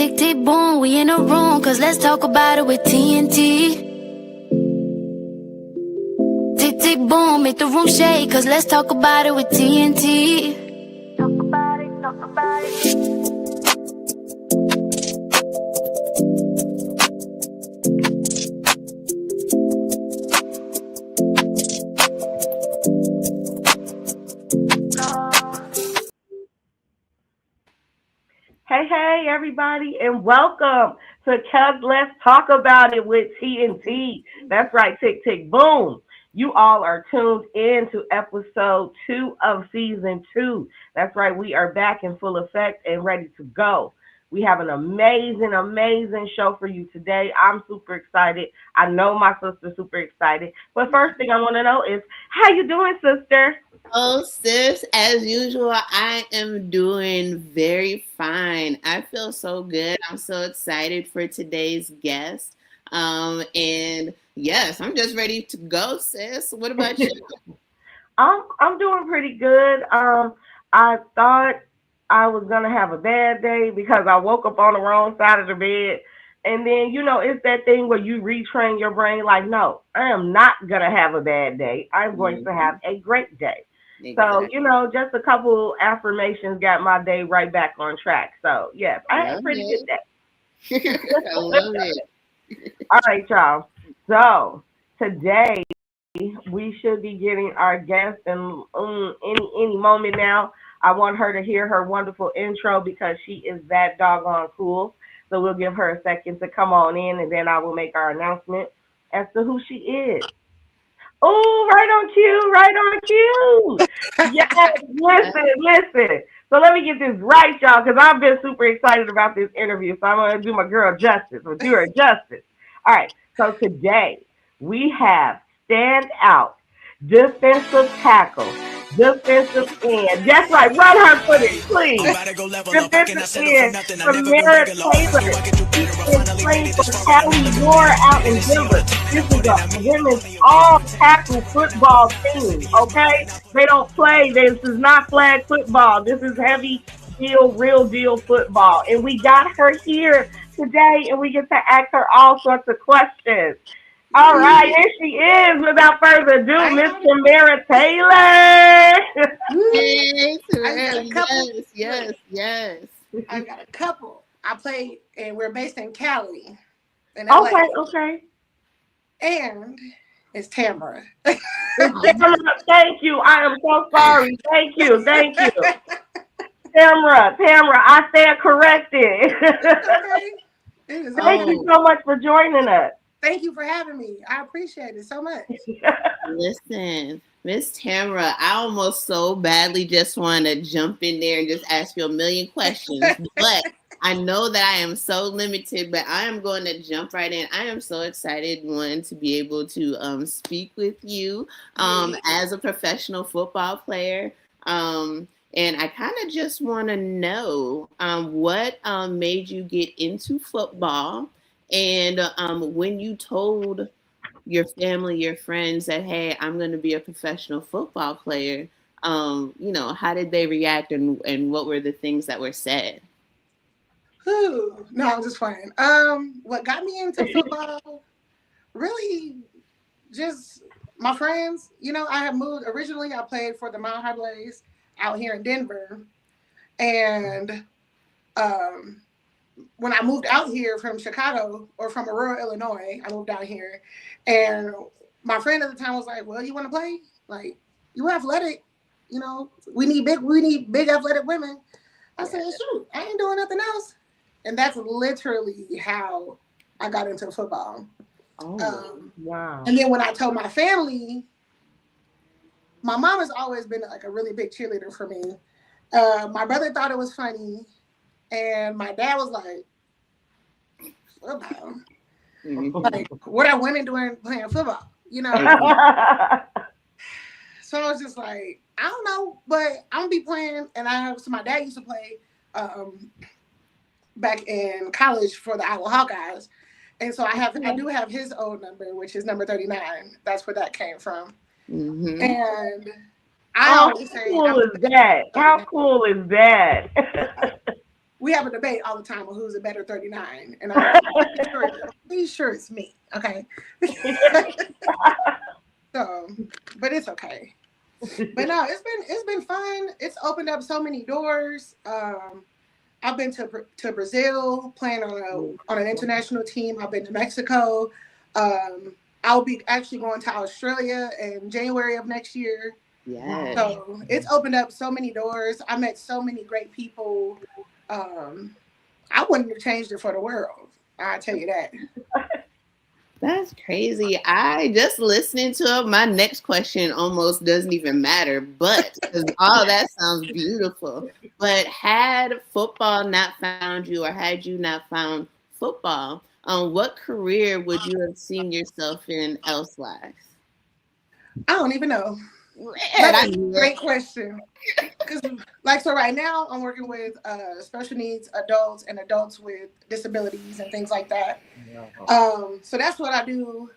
Tick, tick, boom, we in a room, cause let's talk about it with TNT. Tick, tick, boom, make the room shake, cause let's talk about it with TNT. Talk about it, talk about it. Hey, everybody, and welcome to Let's Talk About It with TNT. That's right, tick, tick, boom. You all are tuned in to episode 2 of season 2. That's right, we are back in full effect and ready to go. We have an amazing show for you today. I'm super excited. I know my sister's super excited. But first thing I want to know is, how you doing, sister? Oh, sis, as usual, I am doing very fine. I feel so good. I'm so excited for today's guest. And yes, I'm just ready to go, sis. What about you? I'm doing pretty good. I thought I was gonna have a bad day because I woke up on the wrong side of the bed. And then, it's that thing where you retrain your brain like, no, I am not gonna have a bad day. I'm going to have a great day. Exactly. So, just a couple affirmations got my day right back on track. So, yes, I had a pretty good day. I love it. All right, y'all. So, today we should be getting our guest in any moment now. I want her to hear her wonderful intro because she is that doggone cool. So, we'll give her a second to come on in, and then I will make our announcement as to who she is. Oh, right on cue, right on cue. Yes, listen. So let me get this right, y'all, because I've been super excited about this interview. So I'm going to do my girl justice, or do her justice. All right. So today we have stand out defensive tackle, defensive end. That's right. Run her footage, please. Defensive end, Tamara Taylor. She is playing for Cali War out in Denver. This is a women's all tackle football team, okay? They don't play. This is not flag football. This is heavy deal, real deal football. And we got her here today, and we get to ask her all sorts of questions. All right, here she is. Without further ado, Miss Tamara Taylor. Yes. I got a couple. I play, and we're based in Cali. In LA. Okay. And it's Tamara. Thank you. I am so sorry. Thank you. Tamara, I stand corrected. Thank you so much for joining us. Thank you for having me. I appreciate it so much. Listen, Miss Tamara, I almost so badly just want to jump in there and just ask you a million questions, but I know that I am so limited, but I am going to jump right in. I am so excited, one, to be able to speak with you as a professional football player. And I kind of just want to know what made you get into football, and when you told your family, your friends that, hey, I'm going to be a professional football player, how did they react, and what were the things that were said? No, I'm just playing. What got me into football, really, just my friends. I have moved. Originally, I played for the Mile High Blaze out here in Denver, and when I moved out here from Chicago, or from Aurora, Illinois, I moved out here, and my friend at the time was like, "Well, you want to play? Like, you athletic, we need big athletic women." I said, "Shoot, I ain't doing nothing else." And that's literally how I got into football. Wow. And then when I told my family, my mom has always been like a really big cheerleader for me. My brother thought it was funny. And my dad was like, football? Like, what are women doing playing football? So I was just like, I don't know, but I'm going to be playing. And my dad used to play back in college for the Iowa Hawkeyes. And so I do have his old number, which is number 39. That's where that came from. Mm-hmm. And How cool is that? we have a debate all the time on who's a better 39, and I'm pretty sure it's me. Okay. So, but it's okay. But no, it's been fun. It's opened up so many doors. I've been to Brazil playing on an international team. I've been to Mexico. I'll be actually going to Australia in January of next year. Yes. So it's opened up so many doors. I met so many great people. I wouldn't have changed it for the world. I'll tell you that. That's crazy. I just listening to it. My next question almost doesn't even matter, but because all that sounds beautiful. But had football not found you, or had you not found football, what career would you have seen yourself in elsewise? I don't even know. Man, That's a great question. Because, so right now I'm working with special needs adults and adults with disabilities and things like that. So that's what I do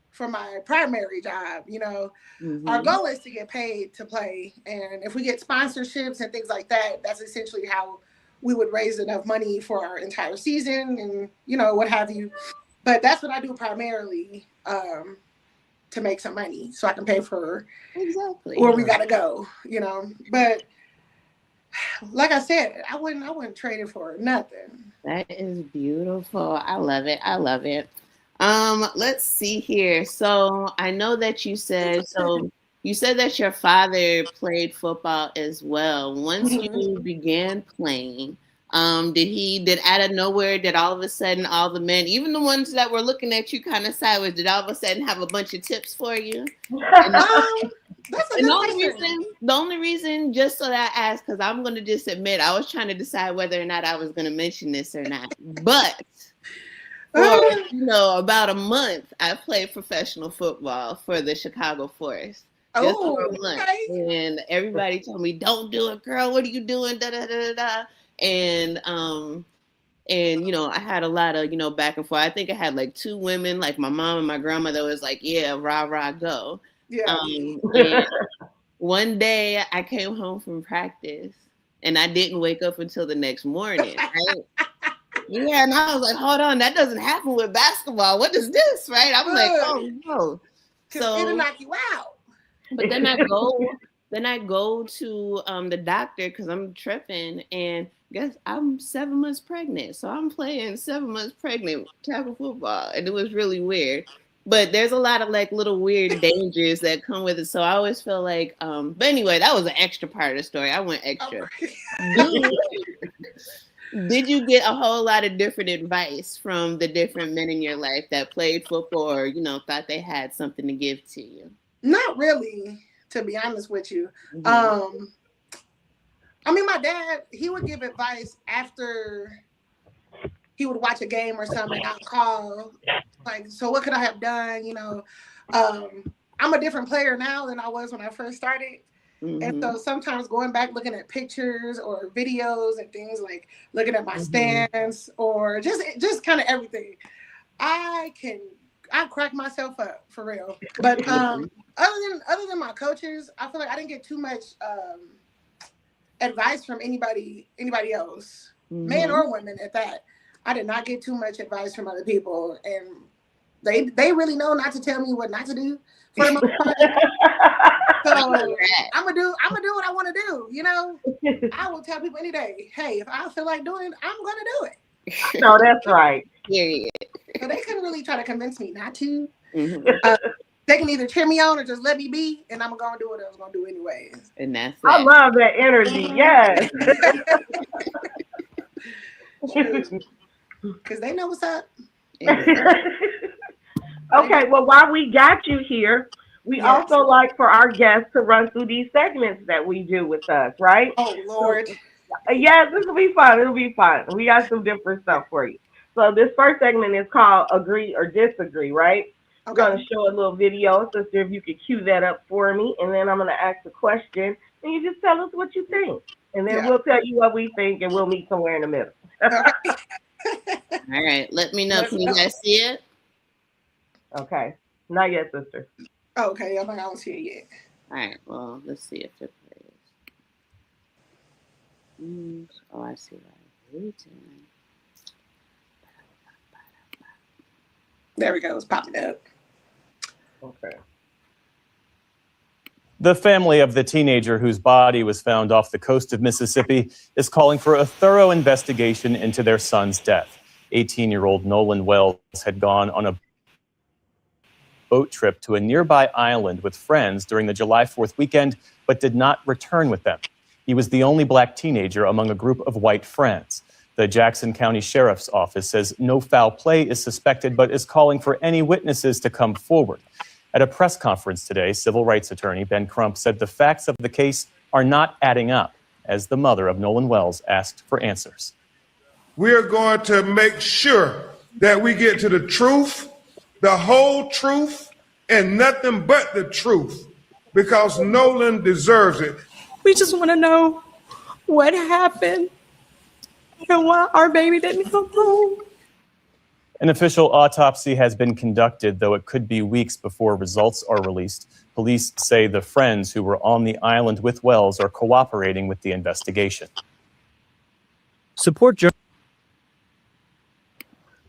for my primary job. Our goal is to get paid to play, and if we get sponsorships and things like that, that's essentially how we would raise enough money for our entire season and what have you. But that's what I do primarily. To make some money so I can pay for where we gotta go, But like I said, I wouldn't trade it for nothing. That is beautiful. I love it. I love it. Let's see here. So I know that you said that your father played football as well. Once you began playing, did out of nowhere, did all of a sudden all the men, even the ones that were looking at you kind of sideways, did all of a sudden have a bunch of tips for you? The only reason, just so that I asked, because I'm going to just admit, I was trying to decide whether or not I was going to mention this or not. But for about a month, I played professional football for the Chicago Force. Just for a month. Okay. And everybody told me, "Don't do it, girl. What are you doing?" Da da da da. And I had a lot of back and forth. I think I had like two women, like my mom and my grandmother was like, "Yeah, rah rah, go." Yeah. And one day I came home from practice and I didn't wake up until the next morning. Right? Yeah, and I was like, "Hold on, that doesn't happen with basketball. What is this?" Right? I'm like, "Oh no!" So it'll knock you out. But then I go to the doctor because I'm tripping, and guess I'm 7 months pregnant. So I'm playing 7 months pregnant tackle football, and it was really weird. But there's a lot of like little weird dangers that come with it. So I always feel like, but anyway, that was an extra part of the story. I went extra. Did you get a whole lot of different advice from the different men in your life that played football or, thought they had something to give to you? Not really, to be honest with you. My dad, he would give advice after he would watch a game or something. I'd call, like, so what could I have done? I'm a different player now than I was when I first started. And so sometimes going back, looking at pictures or videos and things, like looking at my stance or just kind of everything, I crack myself up for real. But other than my coaches, I feel like I didn't get too much advice from anybody else, men or women at that. I did not get too much advice from other people, and they really know not to tell me what not to do for the most part. So I'm gonna do what I want to do. I will tell people any day, hey, if I feel like doing it, I'm gonna do it. No, that's right. Period. So they couldn't really try to convince me not to. They can either cheer me on or just let me be, and I'm gonna do what I was gonna do anyways. And that's it. I love that energy. Yes. Because they know what's up. Okay, well, while we got you here, we also like for our guests to run through these segments that we do with us, right? Oh, Lord. Yes, this will be fun. It'll be fun. We got some different stuff for you. So this first segment is called Agree or Disagree, right? I'm going to show a little video. Sister, if you could cue that up for me, and then I'm going to ask a question, and you just tell us what you think. And then we'll tell you what we think, and we'll meet somewhere in the middle. All right. Let me know. Can you guys see it? Okay. Not yet, sister. Okay. I don't see it yet. All right. Well, let's see if it plays. Oh, I see that. There we go. It's popping up. Okay. The family of the teenager whose body was found off the coast of Mississippi is calling for a thorough investigation into their son's death. 18-year-old Nolan Wells had gone on a boat trip to a nearby island with friends during the July 4th weekend, but did not return with them. He was the only black teenager among a group of white friends. The Jackson County Sheriff's Office says no foul play is suspected, but is calling for any witnesses to come forward. At a press conference today, civil rights attorney Ben Crump said the facts of the case are not adding up, as the mother of Nolan Wells asked for answers. We're going to make sure that we get to the truth, the whole truth, and nothing but the truth, because Nolan deserves it. We just want to know what happened and why our baby didn't come home. An official autopsy has been conducted, though it could be weeks before results are released. Police say the friends who were on the island with Wells are cooperating with the investigation. All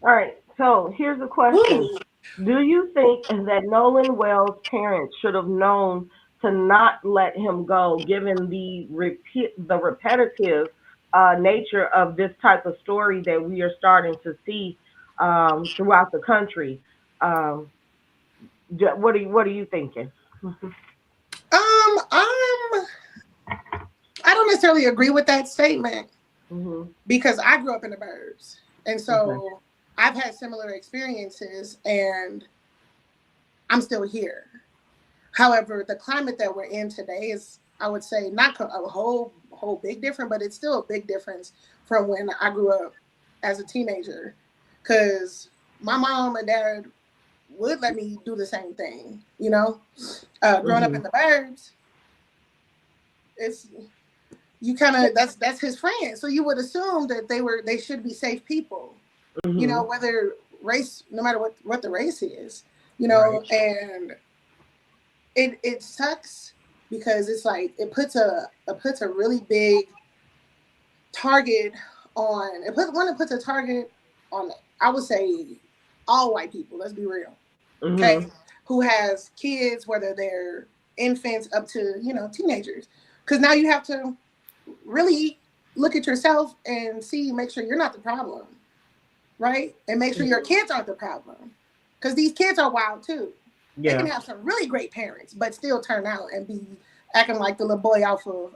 right, so here's a question. Do you think that Nolan Wells' parents should have known to not let him go, given the repetitive nature of this type of story that we are starting to see throughout the country? What are you thinking? I don't necessarily agree with that statement Mm-hmm. because I grew up in the burbs, and so Okay. I've had similar experiences, and I'm still here. However, the climate that we're in today is, I would say, not a whole big difference, but it's still a big difference from when I grew up as a teenager, because my mom and dad would let me do the same thing, you know. Growing up in the burbs, it's you kind of that's his friend, so you would assume that they should be safe people, you know, whether race, no matter what the race is, you know. Right. And it sucks because it's like it puts a really big target on it puts a target on, I would say, all white people. Let's be real. Okay, who has kids, whether they're infants up to, you know, teenagers, because now you have to really look at yourself and make sure you're not the problem, right? And make sure your kids aren't the problem, because these kids are wild too. Yeah. They can have some really great parents, but still turn out and be acting like the little boy off of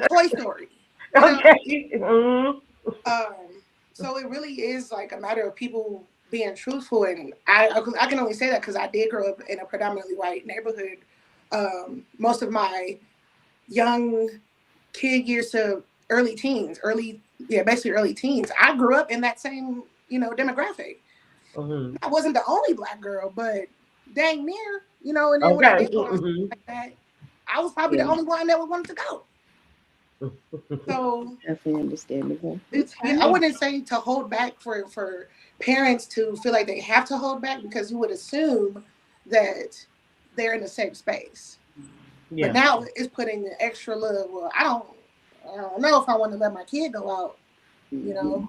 Toy Story. You know? Okay. So it really is like a matter of people being truthful, and I can only say that because I did grow up in a predominantly white neighborhood. Most of my young kid years to early teens, basically early teens, I grew up in that same, you know, demographic. I wasn't the only black girl, but dang near, you know. And then when I did go like that, I was probably the only one that wanted to go. So Definitely understandable. I wouldn't say to hold back for parents to feel like they have to hold back, because you would assume that they're in a safe space. Yeah. But now it's putting the extra love. Well, I don't know if I want to let my kid go out. You know,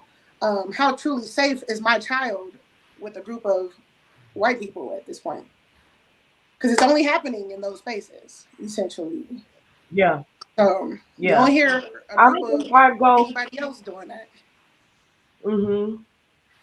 how truly safe is my child with a group of white people at this point? Because it's only happening in those spaces, essentially. Yeah. You don't hear a group of anybody else doing that.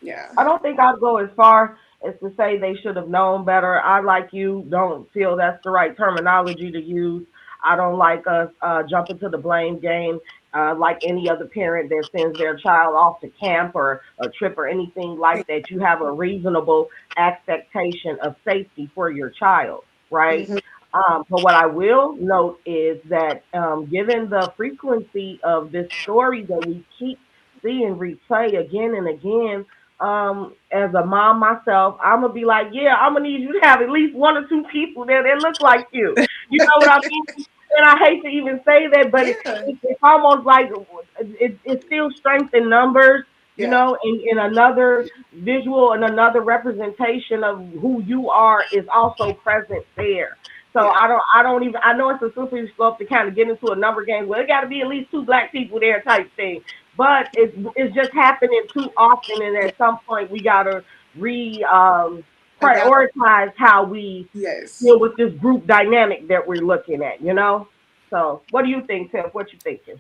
Yeah. I don't think I'd go as far as to say they should have known better. I, like you, don't feel that's the right terminology to use. I don't like us jumping to the blame game like any other parent that sends their child off to camp or a trip or anything like that. You have a reasonable expectation of safety for your child, right? But what I will note is that given the frequency of this story that we keep seeing replay again and again, as a mom myself, I'm gonna be like, yeah, I'm gonna need you to have at least one or two people there that look like you. You know what I mean? And I hate to even say that, but it's almost like it's still strength in numbers, you know, and another visual and another representation of who you are is also present there. So Yeah. I don't even, I know it's a slippery slope to kind of get into a number game where it got to be at least two black people there type thing. But it's just happening too often, and Yeah. at some point we gotta re About prioritize how we yes. deal with this group dynamic that we're looking at. You know. So what do you think, Tiff? What you thinking?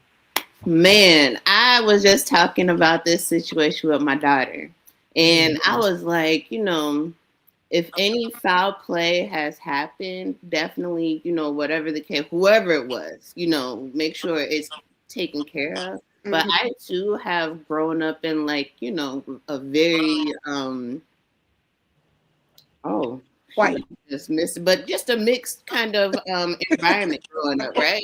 Man, I was just talking about this situation with my daughter. And I Mm-hmm. was like, if any foul play has happened, definitely, whatever the case, whoever it was, make sure it's taken care of. But Hmm. I too have grown up in like, a very oh shoot, White. I just missed it, but just a mixed kind of environment growing up, right?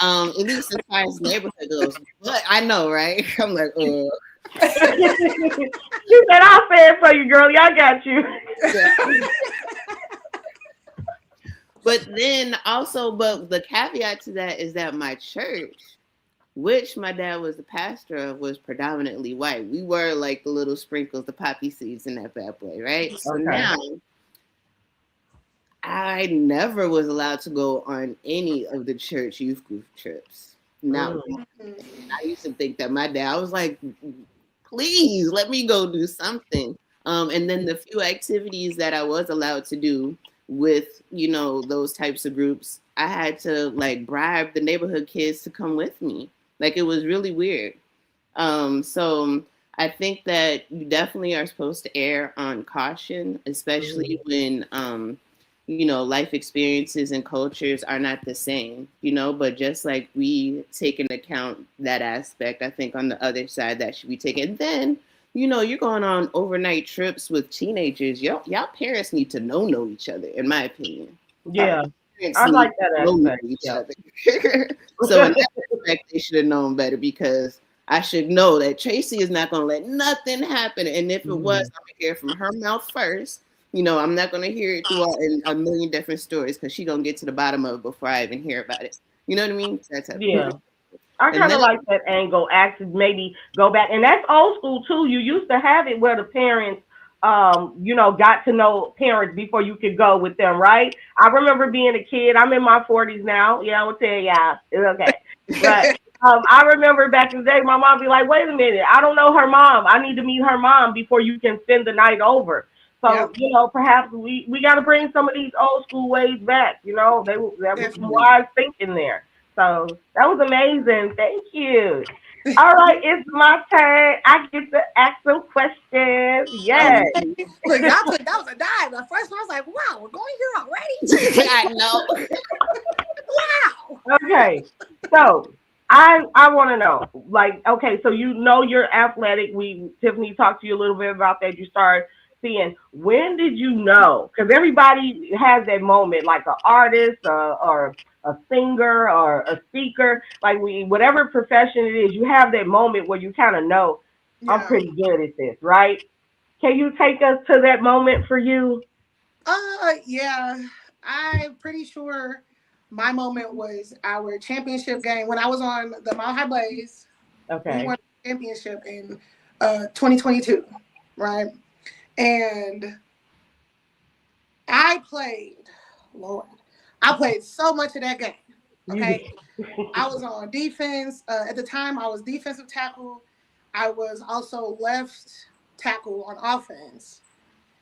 At least as far as neighborhood goes. But I know, right? I'm like, She said, "I'll say it for you, girlie. I got you." yeah. But then also, but the caveat to that is that my church, which my dad was the pastor of, was predominantly white. We were like the little sprinkles, the poppy seeds in that bad boy, right? So Okay. now I never was allowed to go on any of the church youth group trips. Not Mm. one. I used to think that my dad, I was like, please let me go do something. And then the few activities that I was allowed to do with, those types of groups, I had to like bribe the neighborhood kids to come with me. Like it was really weird. So I think that you definitely are supposed to err on caution, especially when life experiences and cultures are not the same, but just like we take into account that aspect, I think on the other side that should be taken. Then, you're going on overnight trips with teenagers. Y'all parents need to know each other, in my opinion. Yeah, Parents I need like that to know aspect. each Yeah. other. So in that respect, they should have known better because I should know that Tracy is not going to let nothing happen. And if it was, Mhm. I'm going to hear from her mouth first. I'm not going to hear it through in a million different stories because she's going to get to the bottom of it before I even hear about it. You know what I mean? That type of Yeah. thing. I And kind then, of like that angle. Actually, maybe go back, and that's old school too. You used to have it where the parents, got to know parents before you could go with them, right? I remember being a kid. I'm in my 40s now. Yeah, I will tell y'all, it's okay. But I remember back in the day, my mom be like, "Wait a minute, I don't know her mom. I need to meet her mom before you can spend the night over." So Yep. perhaps we got to bring some of these old school ways back. There was some Definitely. wise thinking there. So that was amazing. Thank you. All right, it's my turn. I get to ask some questions. Yes. Okay. Look, y'all took that was a dive. The first one I was like, wow, we're going here already. I know. Wow. Okay. So I want to know, like, okay, so you're athletic. Tiffany talked to you a little bit about that. You started seeing. When did you know? Because everybody has that moment, like an artist or a singer or a speaker, like whatever profession it is, you have that moment where you kind of know I'm Yeah. pretty good at this, right? Can you take us to that moment for you? Yeah. I'm pretty sure my moment was our championship game when I was on the Mile High Blaze. We Okay. won the championship in 2022, right? And I played, Lord, I played so much of that game. You Okay. did. I was on defense. At the time, I was defensive tackle. I was also left tackle on offense.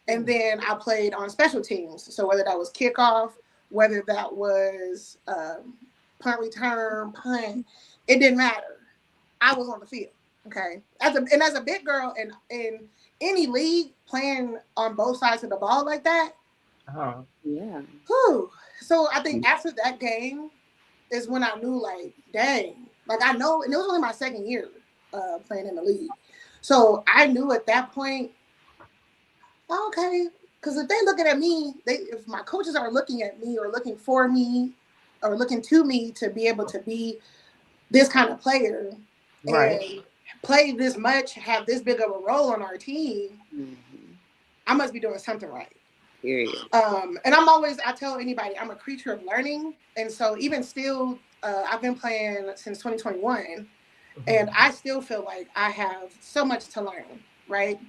And then I played on special teams. So whether that was kickoff, whether that was punt return, punt, it didn't matter. I was on the field. Okay. As a big girl in any league playing on both sides of the ball like that, Uh-huh. Yeah. whew. So I think after that game is when I knew, like, dang, like I know, and it was only my second year playing in the league. So I knew at that point, okay, because if they're looking at me, if my coaches are looking at me or looking for me or looking to me to be able to be this kind of player Right. and play this much, have this big of a role on our team, Mm-hmm. I must be doing something right. Period. And I tell anybody, I'm a creature of learning. And so even still, I've been playing since 2021, and I still feel like I have so much to learn, right?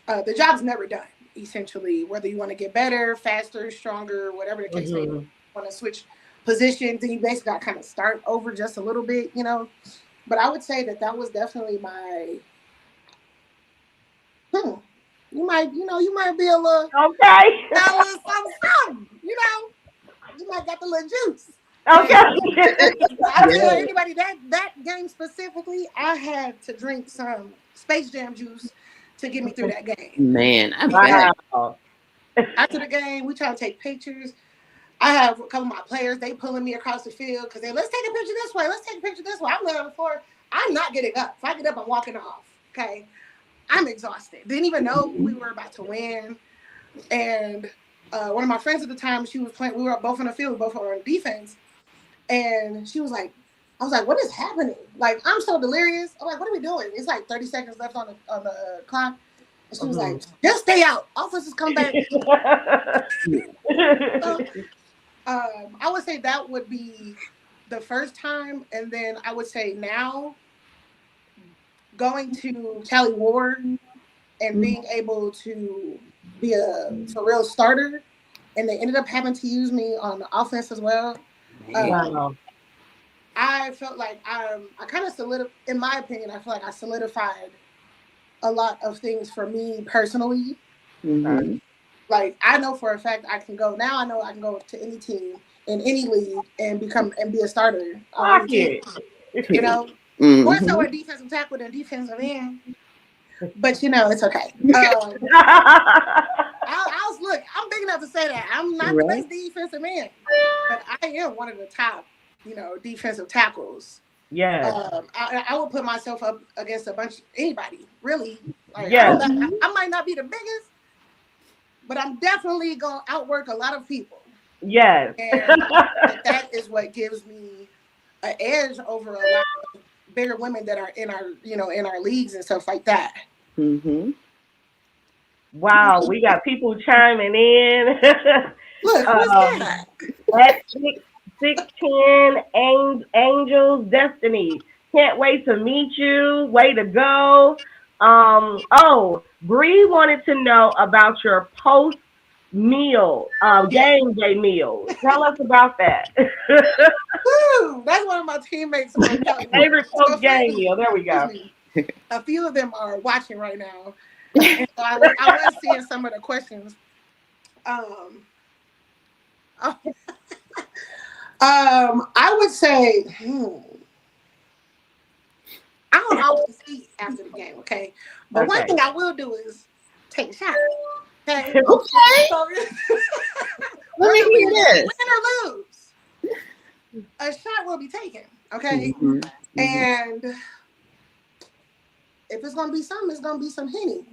The job's never done, essentially, whether you want to get better, faster, stronger, whatever the case may Mm-hmm. be. want to switch positions, then you basically got to kind of start over just a little bit, you know. But I would say that was definitely my. You might be a little, Okay. got a little something, you know. You might got the little juice. Okay. I tell anybody that game specifically, I had to drink some Space Jam juice to get me through that game. Man, I bet. Wow. After the game, we try to take pictures. I have a couple of my players, they pulling me across the field because let's take a picture this way. Let's take a picture this way. I'm laying on the floor. I'm not getting up. If I get up, I'm walking off. Okay. I'm exhausted. Didn't even know we were about to win. And one of my friends at the time, she was playing. We were both on the field, both were on defense. And she was like, I was like, what is happening? Like, I'm so delirious. I'm like, what are we doing? It's like 30 seconds left on the clock. And she was like, just stay out. Officers come back. So, I would say that would be the first time. And then I would say now going to Cali Ward and being able to be a for real starter. And they ended up having to use me on the offense as well. Wow. I felt like I kind of solidified, in my opinion, I feel like I solidified a lot of things for me personally. Mm-hmm. Like I know for a fact I can go now. I know I can go to any team in any league and be a starter. Fuck it. You know, more so a defensive tackle than defensive end. But you know, it's okay. Look, I'm big enough to say that I'm not the best defensive end, but I am one of the top, defensive tackles. Yeah. I would put myself up against anybody, really. Like, yes. I might not be the biggest, but I'm definitely gonna outwork a lot of people. Yes. And that is what gives me an edge over a lot of bigger women that are in our leagues and stuff like that. Mm-hmm. Wow, we got people chiming in. Look, who's that? That's 610 Angels Destiny. Can't wait to meet you. Way to go. Bree wanted to know about your post meal, game day meal. Tell us about that. Woo, that's one of my teammates. Favorite post game meal. There we go. A few of them are watching right now. And so I was seeing some of the questions. I would say, I don't always eat after the game, okay? But one thing I will do is take a shot. Okay. Okay. So, Let me hear this. Win or lose, a shot will be taken, okay? Mm-hmm. And if it's gonna be something, it's gonna be some Henny.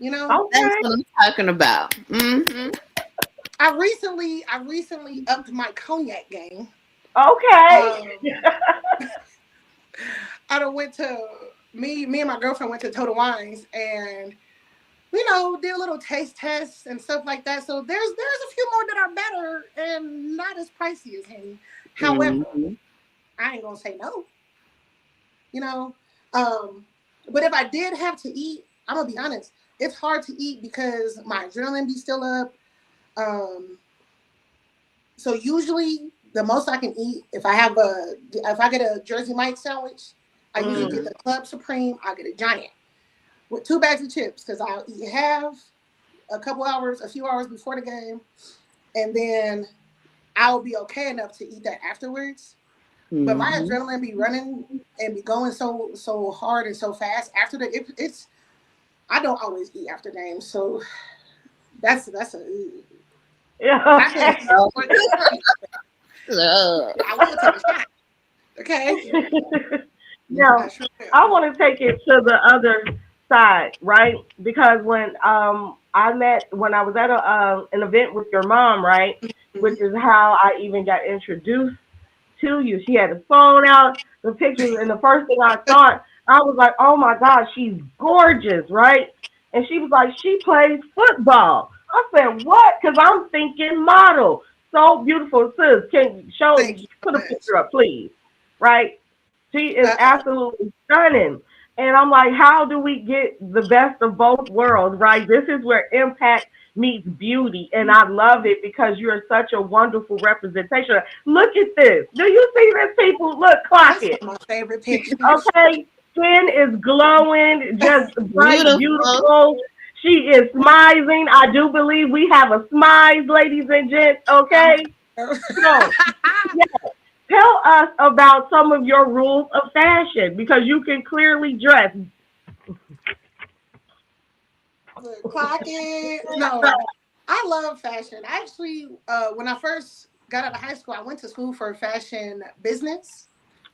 You know, that's what I'm talking about. Mm-hmm. I recently upped my cognac game. Okay. I done went to me and my girlfriend went to Total Wines and did a little taste tests and stuff like that. So there's a few more that are better and not as pricey as Henny. However, I ain't gonna say no. But if I did have to eat, I'm gonna be honest. It's hard to eat because my adrenaline be still up. So usually the most I can eat if I get a Jersey Mike sandwich, I usually get the Club Supreme. I get a giant with 2 bags of chips because I'll eat half a few hours before the game, and then I'll be okay enough to eat that afterwards. Mm-hmm. But my adrenaline be running and be going so hard and so fast after it's. I don't always eat after games, so that's a. Yeah. I will take a shot. Okay. Now, I want to take it to the other side, right? Because when I was at an event with your mom, right, which is how I even got introduced to you. She had the phone out, the pictures, and the first thing I thought, I was like, oh my God, she's gorgeous, right? And she was like, she plays football. I said, what? Because I'm thinking model. So beautiful, sis. Can you put a picture up, please? Right? She is absolutely stunning. And I'm like, how do we get the best of both worlds, right? This is where Impact meets beauty, and I love it because you're such a wonderful representation. Look at this. Do you see this, people? Look, clock That's it. one of my favorite pictures. Okay, skin is glowing, just bright, Beautiful. beautiful. She is smizing. I do believe we have a smize, ladies and gents. Okay, so yeah, tell us about some of your rules of fashion because you can clearly dress. Clock it. No, I love fashion. Actually, when I first got out of high school, I went to school for fashion business.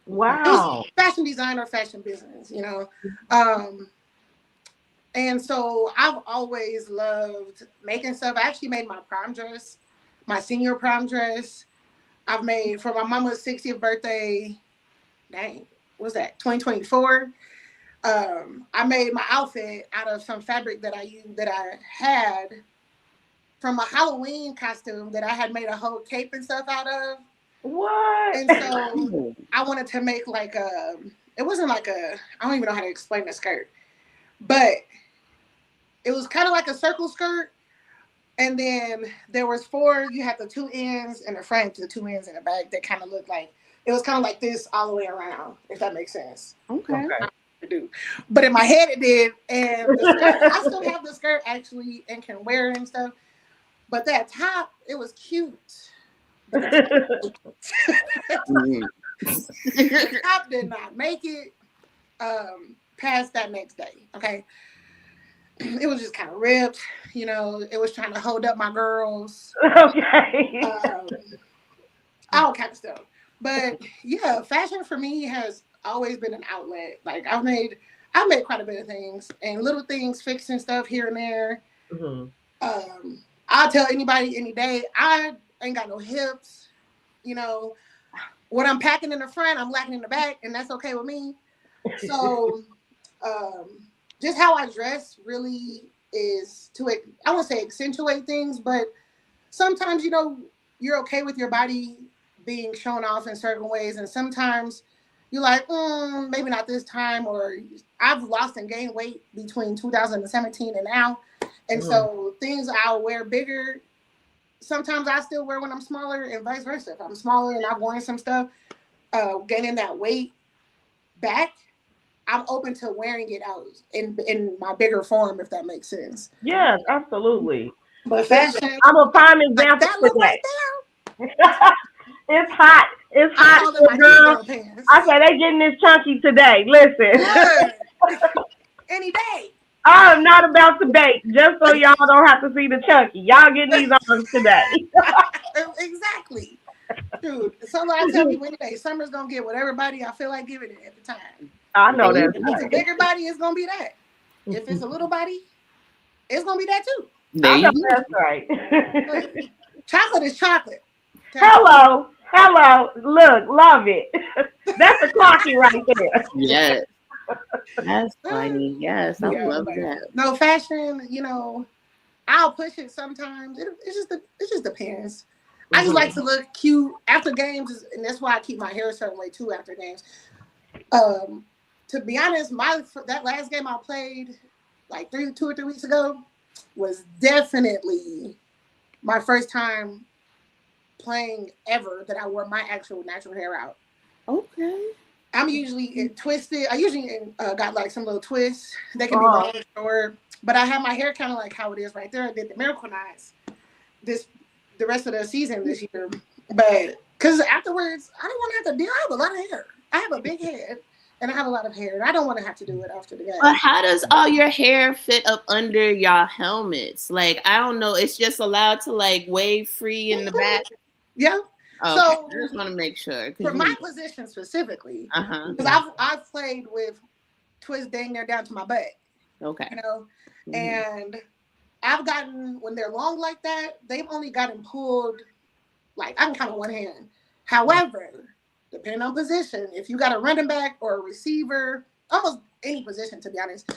It was Wow. fashion design or fashion business, you know. And so I've always loved making stuff. I actually made my prom dress, my senior prom dress. I've made for my mama's 60th birthday. Dang, what was that? 2024. I made my outfit out of some fabric that I used that I had from a Halloween costume that I had made a whole cape and stuff out of. What? And so I wanted to make like it wasn't like I don't even know how to explain the skirt, but it was kind of like a circle skirt. And then there was you had the two ends in the front, the two ends in the back that kind of looked like, it was kind of like this all the way around, if that makes sense. Okay. Do. But in my head it did. And the skirt, I still have the skirt actually and can wear it and stuff. But that top, it was cute. The top did not make it past that next day. Okay. It was just kind of ripped, you know, it was trying to hold up my girls. Okay. All kind of stuff. But yeah, fashion for me has always been an outlet. Like I've made quite a bit of things and little things, fixing stuff here and there. Mm-hmm. I'll tell anybody any day, I ain't got no hips. You know, what I'm packing in the front, I'm lacking in the back, and that's okay with me. So just how I dress really is I won't say accentuate things, but sometimes, you know, you're okay with your body being shown off in certain ways, and sometimes you're like, maybe not this time, or I've lost and gained weight between 2017 and now. And so things I'll wear bigger, sometimes I still wear when I'm smaller and vice versa. If I'm smaller and I've worn some stuff, gaining that weight back, I'm open to wearing it out in my bigger form, if that makes sense. Yes, absolutely. But fashion, I'm a prime example that look today. right there. It's hot. It's I hot, call them my girl. T-girl pants. I said they getting this chunky today. Listen. Any day. I'm not about to bake, just so y'all don't have to see the chunky. Y'all getting these arms today. Exactly. Dude, so I tell you anyway, summer's gonna get what everybody I feel like giving it at the time. I know that. If it's a bigger body, it's gonna be that. If it's a little body, it's gonna be that too. There you go. That's right. Chocolate is chocolate. Hello. Look, love it. That's a clocky right there. Yes. That's funny. Yes, I love that. No, fashion, you know, I'll push it sometimes. It just depends. I just like to look cute after games, and that's why I keep my hair a certain way too after games. To be honest, that last game I played like 2 or 3 weeks ago was definitely my first time playing ever that I wore my actual natural hair out. Okay. I'm usually twisted. I usually got like some little twists. They can be long or short, but I have my hair kind of like how it is right there. I did the miracle knots the rest of the season this year, but because afterwards I don't want to have to deal. I have a lot of hair. I have a big head and I have a lot of hair, and I don't want to have to do it after the game. But how does all your hair fit up under y'all helmets? Like, I don't know. It's just allowed to like wave free in the back. Yeah. Okay. So I just want to make sure. For my position specifically, because I've played with twists dang near down to my butt. Okay. You know, and I've gotten, when they're long like that, they've only gotten pulled, like I can count on one hand. However, depending on position, if you got a running back or a receiver, almost any position to be honest,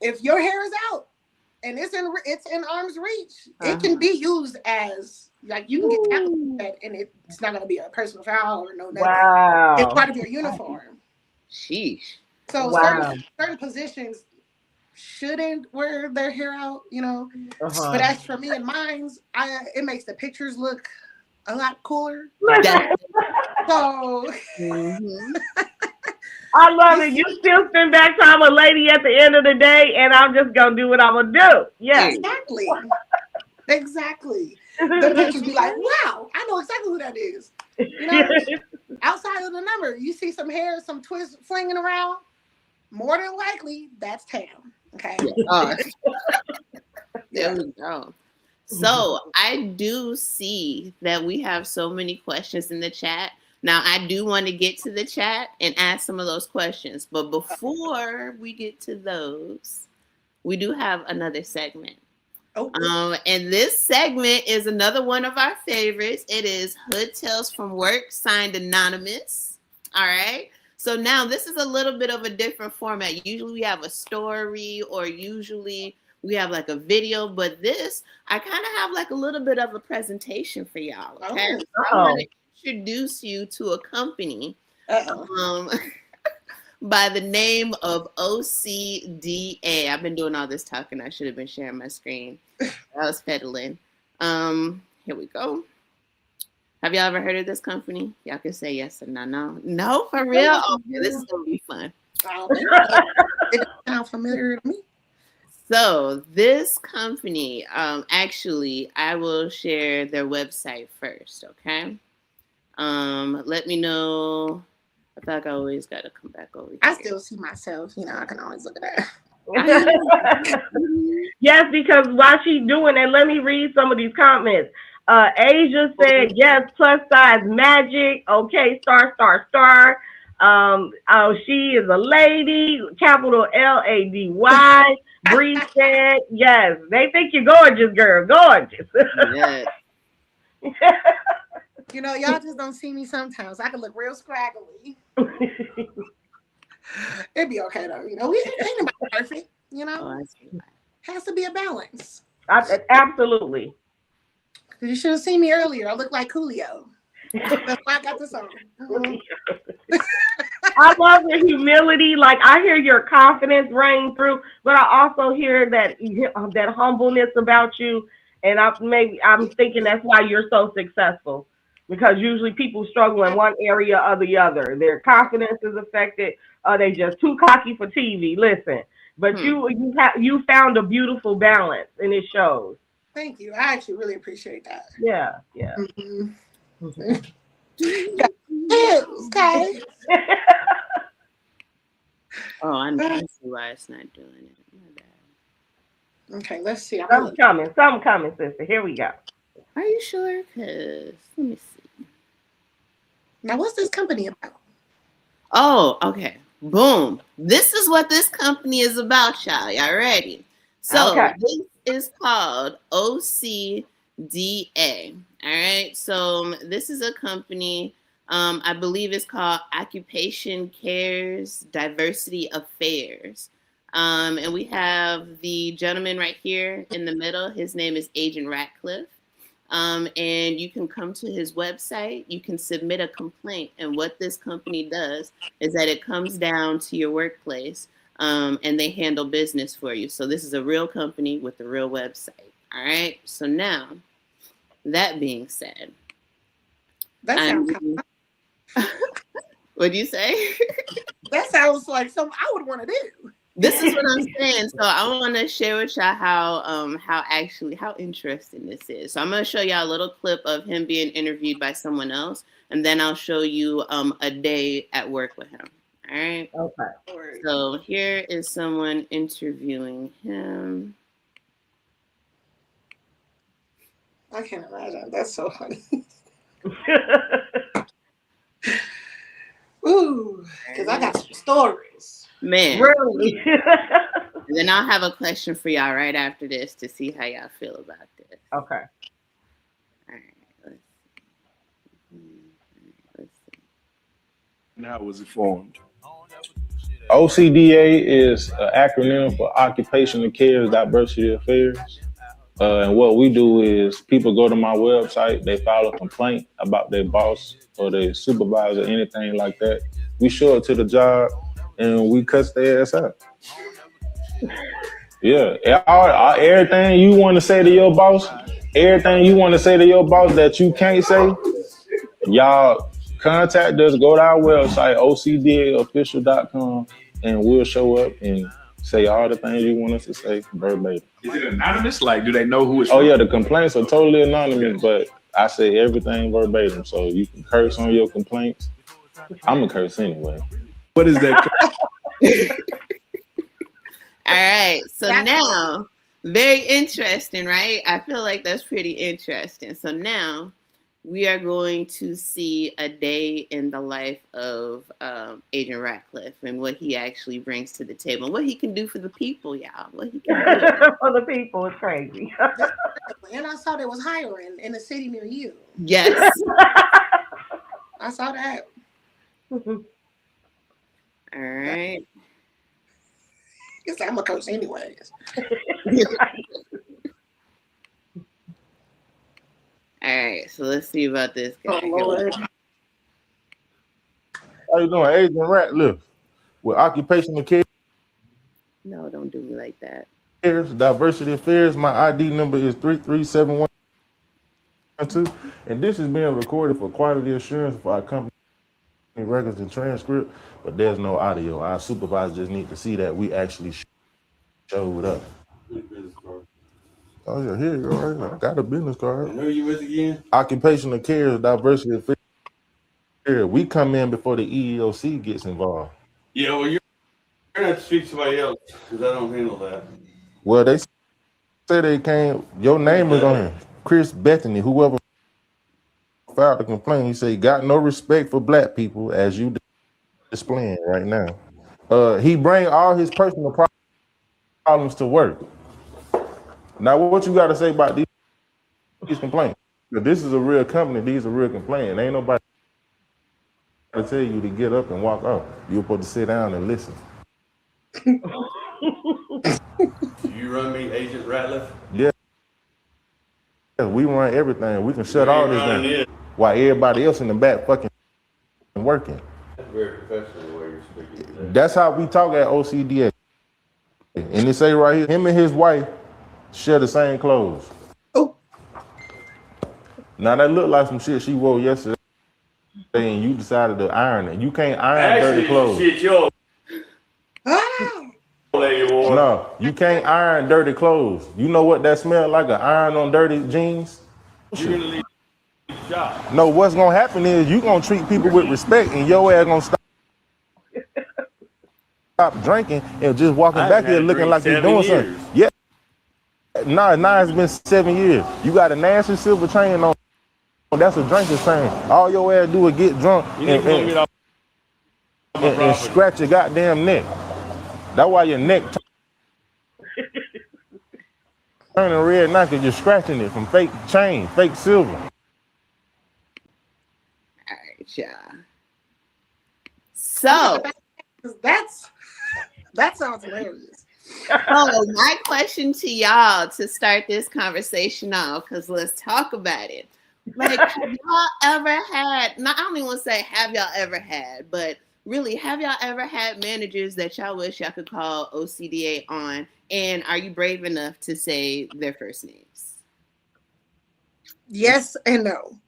if your hair is out and it's in arm's reach, it can be used as like you can get tackled with that, and it's not going to be a personal foul or no nothing. Wow. It's part of your uniform. Sheesh. So certain positions shouldn't wear their hair out, you know. Uh-huh. But as for me and mine's, it makes the pictures look a lot cooler. So I love it. You still spend back time with lady at the end of the day, and I'm just gonna do what I'm gonna do. Yeah, exactly. The pictures be like, wow, I know exactly who that is. You know, outside of the number, you see some hair, some twists flinging around. More than likely, that's Tam. Okay. There we go. So I do see that we have so many questions in the chat. Now, I do want to get to the chat and ask some of those questions. But before we get to those, we do have another segment. And this segment is another one of our favorites. It is Hood Tales from Work, signed Anonymous. All right. So now this is a little bit of a different format. Usually we have a story, or usually we have like a video, but this, I kind of have like a little bit of a presentation for y'all. Okay. So I want to introduce you to a company by the name of OCDA. I've been doing all this talking. I should have been sharing my screen. I was peddling. Here we go. Have y'all ever heard of this company? Y'all can say yes or no. No, for real? Okay, this is going to be fun. It sounds familiar to me. So this company, actually, I will share their website first, okay? Let me know. I feel like I always got to come back over here. I still see myself. You know, I can always look at that. Yes, because while she's doing that, let me read some of these comments. Asia said, yes, plus size magic. Okay, star. She is a lady, capital Lady. Bree said, yes, they think you're gorgeous, girl. Gorgeous. Yes. You know, y'all just don't see me sometimes. I can look real scraggly. It'd be okay though. You know, we ain't about perfect. You know, has to be a balance. Absolutely. You should have seen me earlier. I look like Coolio. That's why I got this on. I love the humility. Like, I hear your confidence reign through, but I also hear that humbleness about you. And I'm thinking that's why you're so successful. Because usually people struggle in one area or the other. Their confidence is affected. They just too cocky for TV. Listen, but you found a beautiful balance, and it shows. Thank you. I actually really appreciate that. Yeah. Okay. Oh, I see why it's not doing it. My bad. Okay, let's see. Something coming, sister. Here we go. Are you sure? Because let me see. Now, what's this company about? Oh, okay. Boom. This is what this company is about, y'all. Y'all ready? So this is called OCDA. All right. So this is a company, I believe it's called Occupation Cares Diversity Affairs. And we have the gentleman right here in the middle. His name is Agent Ratcliffe. And you can come to his website. You can submit a complaint. And what this company does is that it comes down to your workplace, and they handle business for you. So this is a real company with a real website. All right. So now, that being said, that sounds what'd you say? That sounds like something I would want to do. This is what I'm saying. So I want to share with y'all how interesting this is. So I'm going to show y'all a little clip of him being interviewed by someone else, and then I'll show you a day at work with him. All right. Okay. So here is someone interviewing him. I can't imagine. That's so funny. Ooh, because I got some stories. Man. Really? And then I'll have a question for y'all right after this to see how y'all feel about this. Okay. All right. Let's see. And how was it formed? OCDA is an acronym for Occupational Cares Diversity Affairs. And what we do is people go to my website, they file a complaint about their boss or their supervisor, anything like that. We show it to the job and we cuss their ass out. Yeah, everything you want to say to your boss, everything you want to say to your boss that you can't say, y'all contact us. Go to our website, ocdaofficial.com, and we'll show up and say all the things you want us to say verbatim. Is it anonymous? Like, do they know who it's Oh from? yeah, the complaints are totally anonymous, but I say everything verbatim, so you can curse on your complaints. I'm a curse anyway. What is that? All right. So now, very interesting, right? I feel like that's pretty interesting. So now we are going to see a day in the life of Agent Ratcliffe and what he actually brings to the table and what he can do for the people, y'all. What he can do. For the people, it's crazy. And I saw there was hiring in a city near you. Yes. I saw that. All right. It's like I'm a coach anyways. All right, so let's see about this guy. Oh, Lord. How you doing? Agent Ratcliffe with Occupational Care, No, don't do me like that. Diversity Affairs. My ID number is 337112. And this is being recorded for quality assurance for our company records and transcript, but there's no audio. Our supervisor just need to see that we actually showed up. Oh yeah, here you go. Right, I got a business card. Who are you with again? Occupational Care, Diversity Affairs. We come in before the EEOC gets involved. Yeah, well, you're gonna have to speak to somebody else because I don't handle that. Well, they say they can't. Your name is on here, Chris Bethany. Whoever filed the complaint, he said he got no respect for black people as you displaying right now. He bring all his personal problems to work. Now, what you got to say about these complaints? This is a real company. These are real complaints. Ain't nobody to tell you to get up and walk off. You're supposed to sit down and listen. You run me, Agent Ratcliffe? Yeah, we run everything. We can shut all this down while everybody else in the back fucking working. That's very professional the way you're speaking today. That's how we talk at OCDA. And it say right here, him and his wife share the same clothes. Oh. Now that look like some shit she wore yesterday, and you decided to iron it. You can't iron dirty clothes. Shit, your Ah! lady wore. No, you can't iron dirty clothes. You know what that smell like? An iron on dirty jeans? You're gonna leave the shop. No, what's gonna happen is you gonna treat people with respect, and your ass gonna stop drinking and just walking back here looking like you're doing something. Yeah. Nah, it's been 7 years. You got a nasty silver chain on. That's a drinker's chain. All your ass do is get drunk and scratch your goddamn neck. That's why your neck turning red now, because you're scratching it from fake chain, fake silver. All right, y'all. So that sounds hilarious. Oh, my question to y'all to start this conversation off, because let's talk about it. Like, have y'all ever had, I don't even want to say have y'all ever had, but really, have y'all ever had managers that y'all wish y'all could call OCDA on? And are you brave enough to say their first names? Yes and no.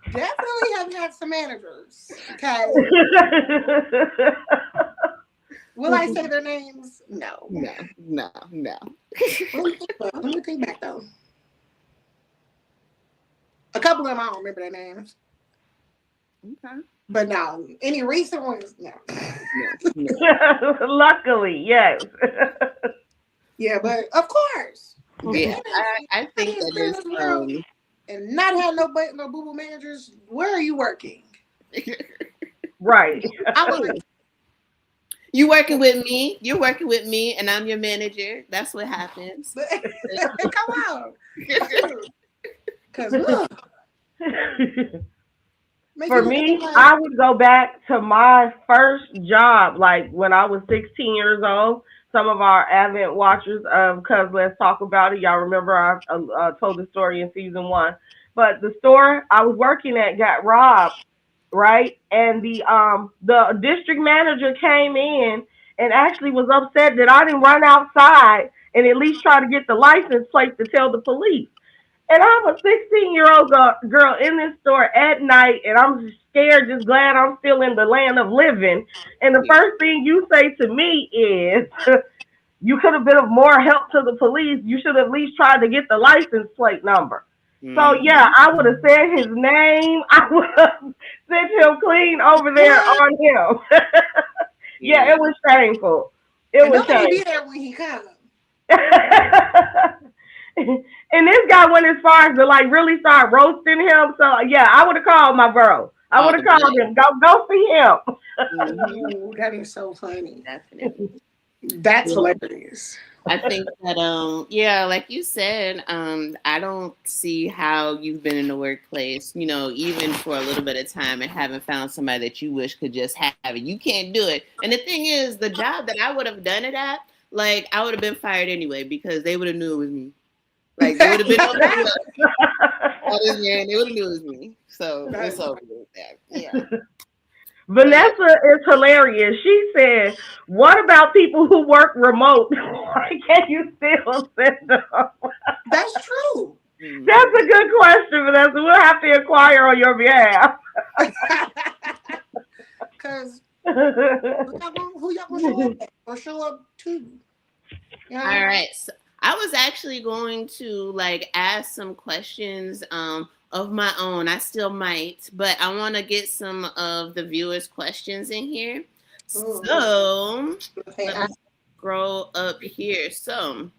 Definitely have had some managers. Okay. Will I say their names? No. No. Let me think back though. A couple of them I don't remember their names. Okay. But no, any recent ones, no. Luckily, yes. Yeah, but of course. Yeah, I think that is and not have no boo-boo managers. Where are you working? Right. You working with me? You're working with me, and I'm your manager. That's what happens. Come on. Because look. For me, I would go back to my first job, like when I was 16 years old. Some of our avid watchers of Cuz Let's Talk About It, y'all remember I told the story in season 1. But the store I was working at got robbed right? And the district manager came in and actually was upset that I didn't run outside and at least try to get the license plate to tell the police. And I'm a 16-year-old girl in this store at night, and I'm just scared, just glad I'm still in the land of living. And the first thing you say to me is, you could have been of more help to the police. You should have at least tried to get the license plate number. So yeah, I would have said his name. I would have sent him clean over there What? on him. Yeah, it was shameful. It And was don't let me be shameful. there when he comes. And this guy went as far as to like really start roasting him. So yeah, I would have called my bro. I would All have the called blame. him. Go see him. Oh, that is so funny. Definitely. That's Yeah. hilarious. I think that yeah, like you said, I don't see how you've been in the workplace, even for a little bit of time and haven't found somebody that you wish could just have it. You can't do it. And the thing is, the job that I would have done it at, like I would have been fired anyway because they would have knew it was me. Like they would have been over there. They would have knew it was me. So it's over with that. Yeah. Vanessa is hilarious. She said, "What about people who work remote? Why can't you still send them?" That's true. That's a good question, Vanessa. We'll have to inquire on your behalf. Because who y'all gonna show up at or show up to? You know? All right. So I was actually going to like ask some questions of my own. I still might, but I want to get some of the viewers' questions in here. So let me scroll up here. So,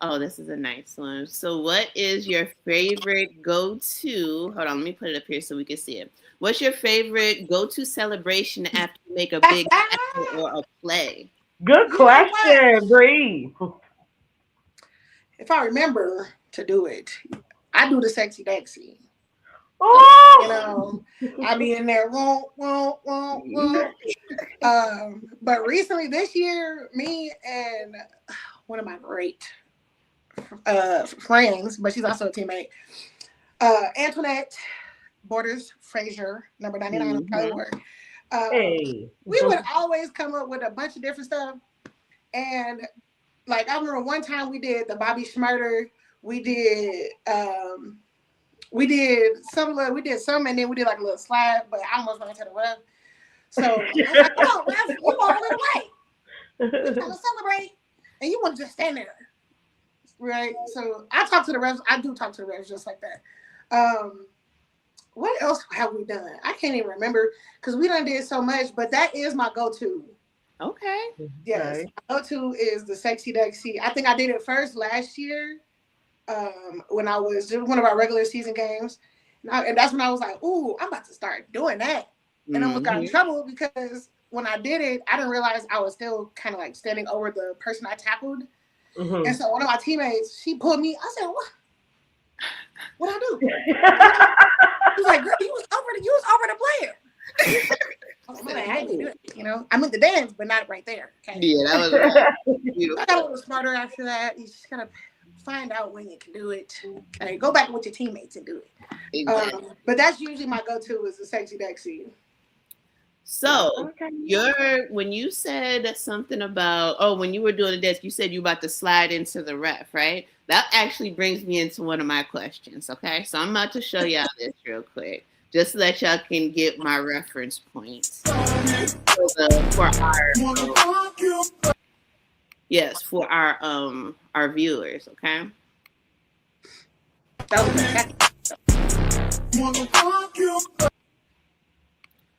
oh, this is a nice one. So, what is your favorite go-to? Hold on, let me put it up here so we can see it. What's your favorite go-to celebration after you make a big tackle or a play? Good question, Bree. If I remember to do it, I do the sexy Dexy. Oh, I be in there, but recently this year, me and one of my great friends, but she's also a teammate, Antoinette Borders Frazier, number 99 on Cali Ward. Hey. We would always come up with a bunch of different stuff. And like I remember one time we did the Bobby Schmurder, we did some, and then we did like a little slide, but I almost went to the ref. So I was like, come on, ref, you all the way. We're trying to celebrate, and you want to just stand there. Right? So I talk to the refs. I do talk to the refs just like that. What else have we done? I can't even remember because we done did so much, but that is my go-to. Okay. Yes. Okay. My go-to is the sexy Dexy. I think I did it first last year when I was doing one of our regular season games. And that's when I was like, ooh, I'm about to start doing that. And I almost got in trouble because when I did it, I didn't realize I was still kind of like standing over the person I tackled. And so one of my teammates, she pulled me. I said, what I do? She was like, girl, you was over the player. I didn't do it, I meant the dance, but not right there. Okay? Yeah, that was beautiful. I got a little smarter after that. You just gotta find out when you can do it. Okay, go back with your teammates and do it. Exactly. But that's usually my go-to is the sexy Dexy. So when you said something about when you were doing the desk, you said you were about to slide into the ref, right? That actually brings me into one of my questions. Okay, so I'm about to show y'all this real quick, just so that y'all can get my reference points for our viewers. Okay.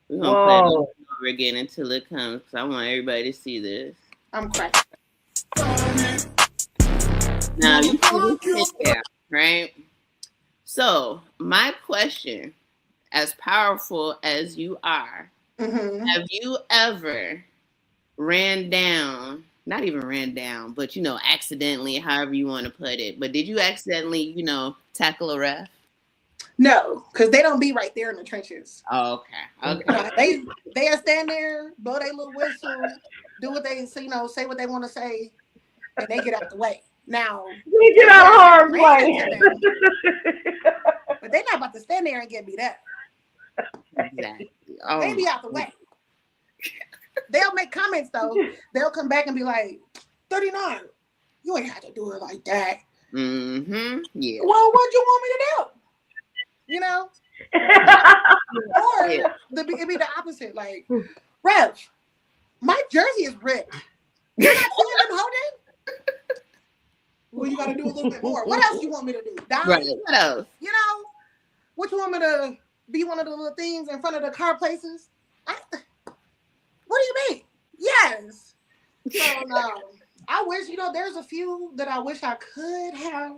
We're gonna play it over again until it comes because I want everybody to see this. I'm cracking. Now you can sit there, right? So my question, as powerful as you are, have you ever not even ran down, but accidentally, however you want to put it, but did you accidentally, tackle a ref? No, because they don't be right there in the trenches. Oh, okay. They stand there, blow their little whistle, do what they say, say what they want to say, and they get out the way. Now we get out of harm's way. But they're not about to stand there and get beat up. Exactly. They be out the way. They'll make comments though. They'll come back and be like, 39, you ain't have to do it like that. Mm-hmm. Yeah. Well, what you want me to do? You know? Or it'd be the opposite. Like, Rev, my jersey is ripped. You're not seeing them holding? Well, you got to do a little bit more. What else you want me to do? Right. What else? You know? What you want me to be one of the little things in front of the car places? What do you mean? Yes. So, I wish, there's a few that I wish I could have,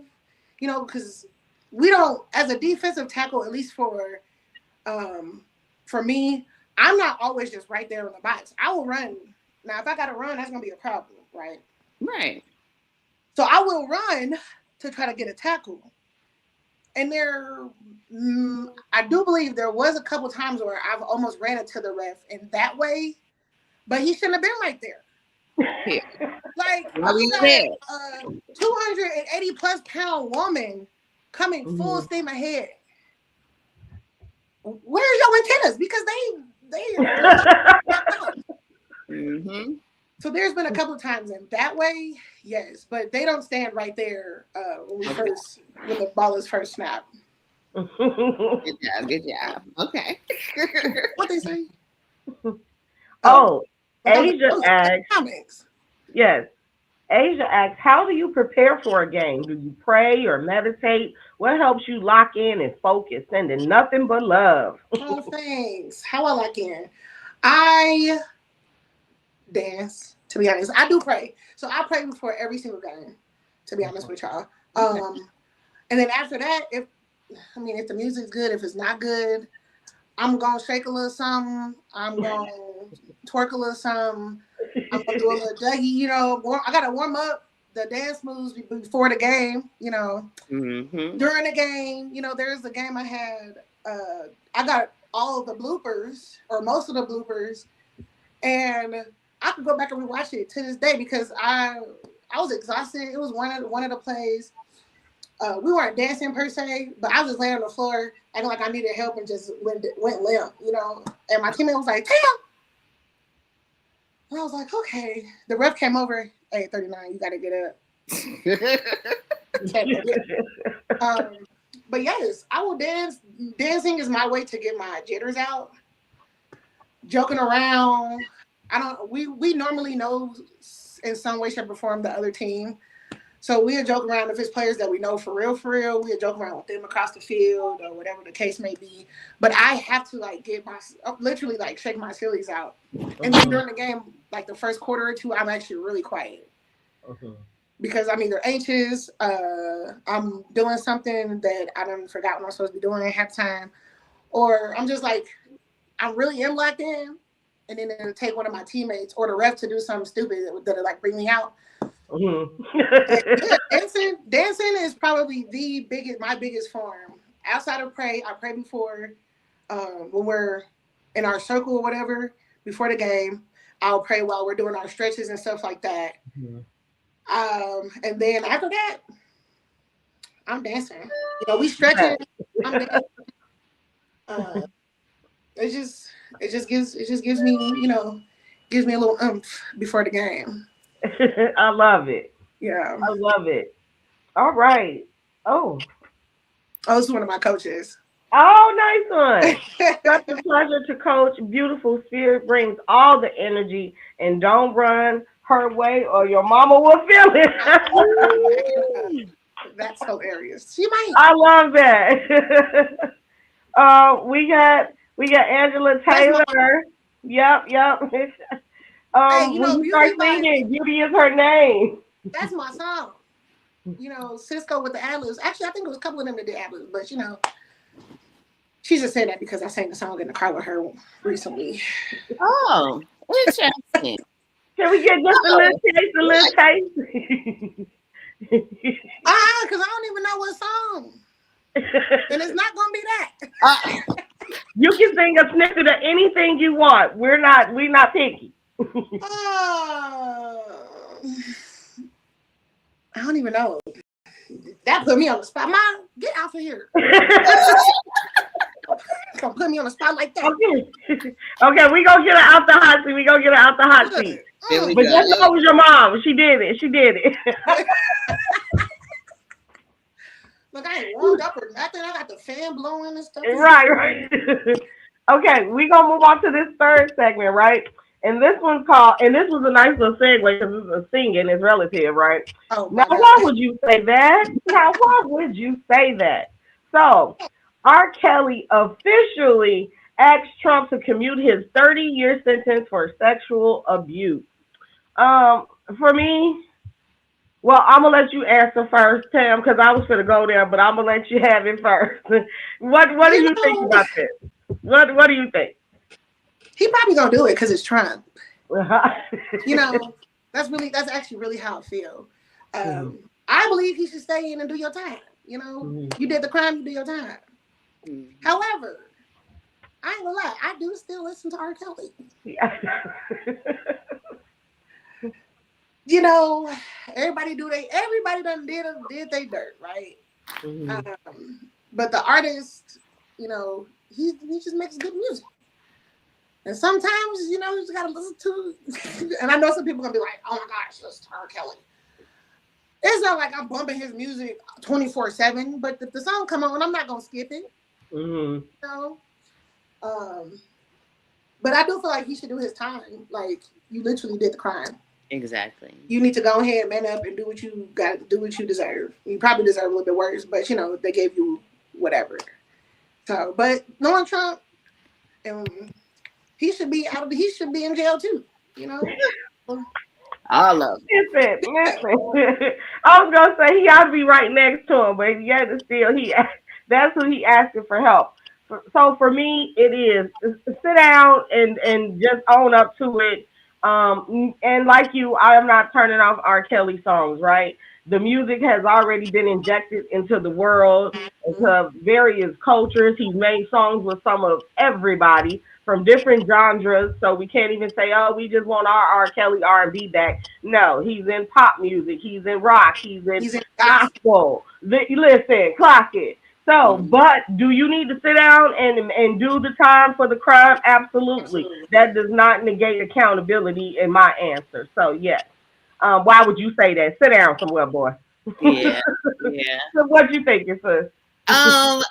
because we don't, as a defensive tackle, at least for me, I'm not always just right there in the box. I will run. Now, if I got to run, that's going to be a problem, right? Right. So I will run to try to get a tackle. And I do believe there was a couple times where I've almost ran into the ref in that way, but he shouldn't have been right there. Yeah. Like, you got a 280 plus pound woman coming full steam ahead. Where's your antennas? Because they mm-hmm. So there's been a couple of times in that way, yes, but they don't stand right there when the ball is first snapped. Good job. Okay. What they say? Asia asks. Yes. Asia asks, how do you prepare for a game? Do you pray or meditate? What helps you lock in and focus? Sending nothing but love. Oh, thanks. How I lock in? I dance, to be honest. I do pray. So I pray before every single game, to be honest with y'all. And then after that, if the music's good, if it's not good, I'm going to shake a little something. I'm going to twerk a little something. I'm going to do a little Dougie, I got to warm up the dance moves before the game, Mm-hmm. During the game, there's a game I had, I got all of the bloopers, or most of the bloopers, and I could go back and rewatch it to this day because I was exhausted. It was one of the plays. We weren't dancing per se, but I was just laying on the floor acting like I needed help and just went limp, And my teammate was like, "Damn!" And I was like, "Okay." The ref came over. Hey, 39, you got to get up. But yes, I will dance. Dancing is my way to get my jitters out. Joking around. We normally know in some way, shape, or form the other team. So we'll joke around if it's players that we know for real. We'll joke around with them across the field or whatever the case may be. But I have to literally shake my sillies out. And then during the game, like the first quarter or two, I'm actually really quiet. Because I'm either anxious, I'm doing something that I done forgot what I'm supposed to be doing at halftime, or I'm just I really am locked in, and then it'll take one of my teammates or the ref to do something stupid that'll bring me out. Dancing is probably my biggest form. Outside of pray, I pray before when we're in our circle or whatever before the game. I'll pray while we're doing our stretches and stuff like that. And then after that, I'm dancing. We stretching. I'm dancing. It just gives me gives me a little oomph before the game. I love it. Yeah, I love it. All right. It's one of my coaches. Oh, nice one. Such a pleasure to coach. Beautiful spirit, brings all the energy, and don't run her way or your mama will feel it. That's hilarious. She might. I love that. We got Angela Taylor. Yep. When you start singing, Beauty is her name. That's my song. Cisco with the ad-libs. Actually, I think it was a couple of them that did ad-libs, but she just said that because I sang the song in the car with her recently. Oh, interesting. Can we get just a little taste? Because I don't even know what song. And it's not gonna be that. You can sing a snippet of anything you want. We're not picky. I don't even know. That put me on the spot. Mom, get out of here. Don't put me on the spot like that. Okay, we gonna get her out the hot seat. We gonna get her out the hot seat. But just know it was your mom. She did it. She did it. Look, I ain't warmed up or nothing. I got the fan blowing and stuff. Right. Okay, we gonna move on to this third segment, right? And this one's called, and this was a nice little segue because it's a singing, it's relative, right? Oh, now, why would you say that? Now, why would you say that? So, R. Kelly officially asked Trump to commute his 30-year sentence for sexual abuse. For me, well, I'm gonna let you answer first, Tam, because I was gonna go there, but I'm gonna let you have it first. What do you think about this? What do you think? He probably gonna do it because it's Trump. You know, that's actually really how I feel. I believe he should stay in and do your time. You know, you did the crime, you do your time. However, I ain't gonna lie, I do still listen to R. Kelly. You know, everybody done did they dirt, right? But the artist, you know, he just makes good music. And sometimes, you know, you just gotta listen to and I know some people gonna be like, oh my gosh, listen to R. Kelly. It's not like I'm bumping his music 24/7, but if the song come on, I'm not gonna skip it. You know? But I do feel like he should do his time. Like, you literally did the crime. Exactly. You need to go ahead, man up, and do what you got to do, what you deserve. You probably deserve a little bit worse, but you know they gave you whatever. So, but knowing Trump, he should be he should be in jail too. You know. All of Listen. I was gonna say he ought to be right next to him, but yet still that's who he asking for help. So for me, it is sit down and just own up to it. And like you, I am not turning off R. Kelly songs, right? The music has already been injected into the world, into various cultures. He's made songs with some of everybody from different genres, so we can't even say, oh, we just want our R. Kelly R&B back. No, he's in pop music, he's in rock, he's in gospel. Listen, clock it. So, but do you need to sit down and do the time for the crime? Absolutely. That does not negate accountability in my answer. So, yes. Why would you say that? Sit down somewhere, boy. Yeah. So, what do you think, sis?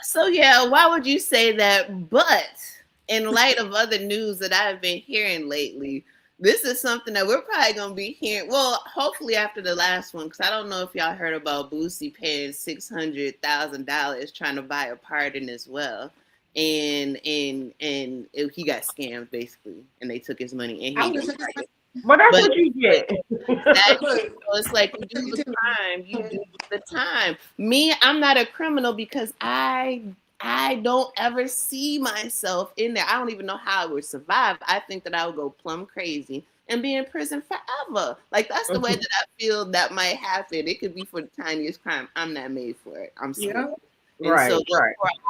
So yeah, why would you say that? But in light of other news that I've been hearing lately, this is something that we're probably gonna be hearing. Well, hopefully after the last one, because I don't know if y'all heard about Boosie paying $600,000 trying to buy a pardon as well, and he got scammed basically, and they took his money and he. Well, that's what you get. It's like you do the crime, you do the time. Me, I'm not a criminal because I don't ever see myself in there. I don't even know how I would survive. I think that I would go plumb crazy and be in prison forever. Like, that's the way that I feel that might happen. It could be for the tiniest crime. I'm not made for it. I'm sorry. Right.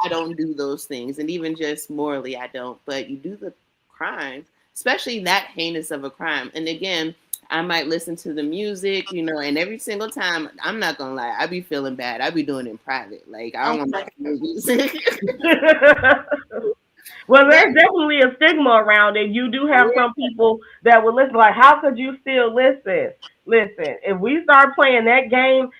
I don't do those things. And even just morally, I don't. But you do the crime, especially that heinous of a crime. And again, I might listen to the music, you know, and every single time, I'm not gonna lie, I be feeling bad. I be doing it in private. Like, I don't want to. Well, there's definitely a stigma around it. You do have some people that will listen. Like, how could you still listen? Listen, if we start playing that game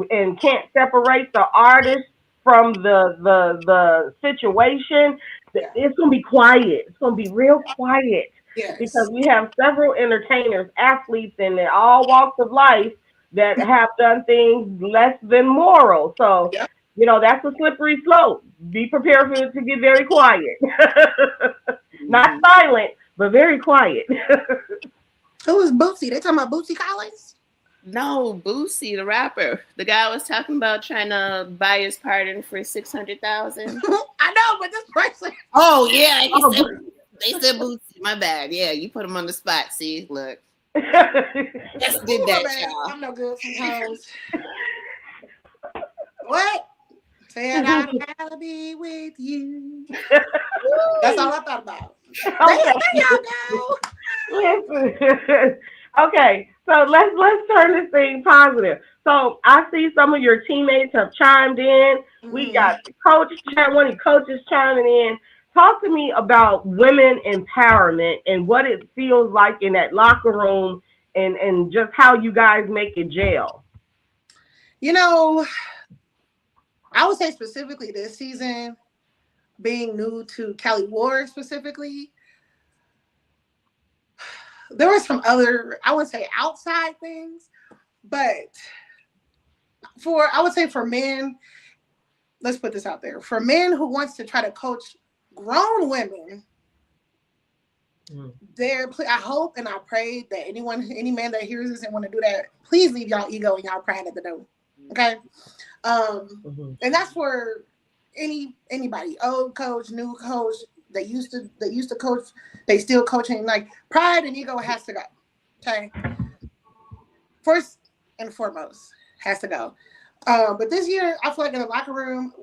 and can't separate the artist from the situation, it's gonna be quiet. It's gonna be real quiet. Yes. Because we have several entertainers, athletes in all walks of life that have done things less than moral. So, you know, that's a slippery slope. Be prepared for it to get very quiet. Not silent, but very quiet. Who is Boosie? They talking about Boosie Collins? No, Boosie, the rapper. The guy was talking about trying to buy his pardon for $600,000. I know, but this person. Oh, yeah. They said Boosie. My bad. Yeah, you put him on the spot. See, look. Just did that, y'all. I'm no good sometimes. What? Said I'd rather be with you. That's all I thought about. Okay. There y'all go. Listen, Okay, so let's turn this thing positive. So I see some of your teammates have chimed in. We Mhm. got the coach, one of the coaches chiming in. Talk to me about women empowerment and what it feels like in that locker room, and just how you guys make it gel. You know, I would say specifically this season, being new to Cali Ward specifically, there were some other, I would say outside things, but I would say for men, let's put this out there. For men who wants to try to coach grown women, I hope and I pray that any man that hears this and want to do that, please leave y'all ego and y'all pride at the door. Okay. And that's for anybody, old coach, new coach, they used to coach, they still coaching. Like, pride and ego has to go. Okay. First and foremost, has to go. But this year, I feel like in the locker room,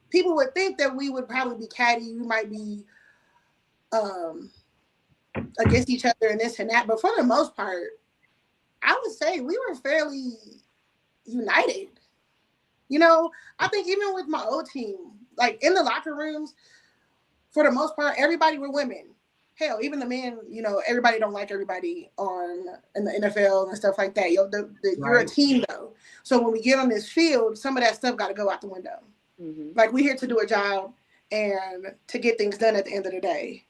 people would think that we would probably be catty. We might be against each other and this and that. But for the most part, I would say we were fairly united. You know, I think even with my old team, like in the locker rooms, for the most part, everybody were women. Hell, even the men, you know, everybody don't like everybody in the NFL and stuff like that. You're a team though. So when we get on this field, some of that stuff got to go out the window. Like, we're here to do a job and to get things done at the end of the day.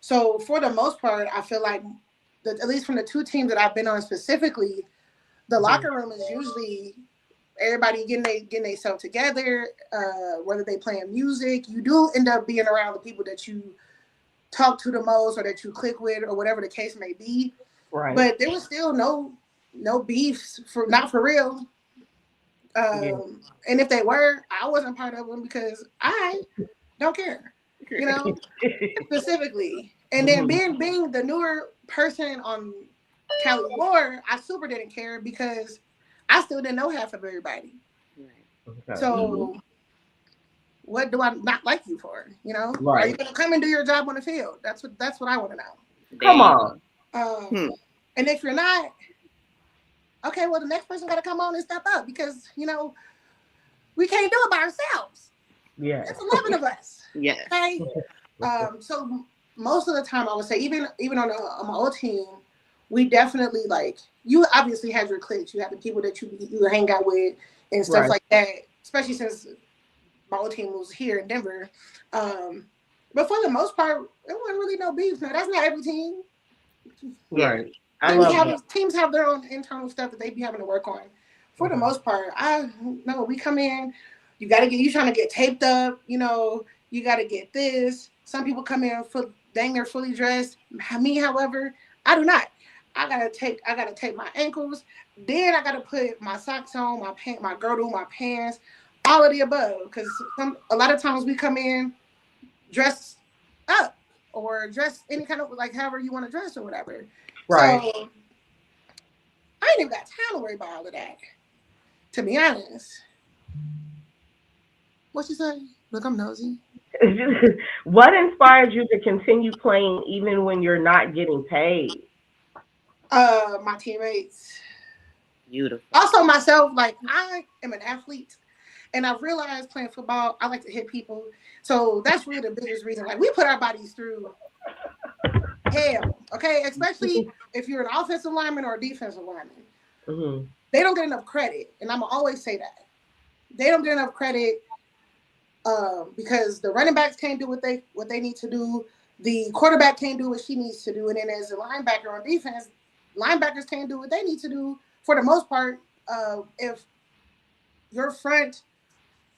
So for the most part, I feel like at least from the two teams that I've been on specifically, the locker room is usually everybody getting themselves together, whether they playing music. You do end up being around the people that you talk to the most or that you click with or whatever the case may be. Right. But there was still no beefs, not for real. And if they were, I wasn't part of them because I don't care, you know, specifically. And then being the newer person on Cali War, I super didn't care because I still didn't know half of everybody. Okay. So what do I not like you for? You know, Right. Are you gonna come and do your job on the field? That's what I want to know. Come on. And if you're not, okay, well, the next person got to come on and step up because, you know, we can't do it by ourselves. Yeah. There's 11 of us. Yeah. Okay. So most of the time, I would say, even on my old team, we definitely, like, you obviously have your cliques. You have the people that you hang out with and stuff like that. Especially since my old team was here in Denver. But for the most part, there wasn't really no beef. Now, that's not every team. Right. Teams have their own internal stuff that they be having to work on. For the most part, I know we come in, you trying to get taped up, you know, you got to get this. Some people come in dang near fully dressed. Me, however, I do not. I gotta tape my ankles. Then I gotta put my socks on, my girdle, my pants, all of the above. Because a lot of times we come in dressed up or dress any kind of, like, however you want to dress or whatever. Right. So I ain't even got time to worry about all of that, to be honest. What you say? Look, I'm nosy. What inspired you to continue playing even when you're not getting paid? My teammates. Beautiful. Also myself, like, I am an athlete and I've realized playing football, I like to hit people. So that's really the biggest reason. Like, we put our bodies through hell, okay? Especially if you're an offensive lineman or a defensive lineman. They don't get enough credit. And I'm going to always say that. They don't get enough credit because the running backs can't do what they need to do. The quarterback can't do what she needs to do. And then as a linebacker on defense, linebackers can't do what they need to do for the most part. If your front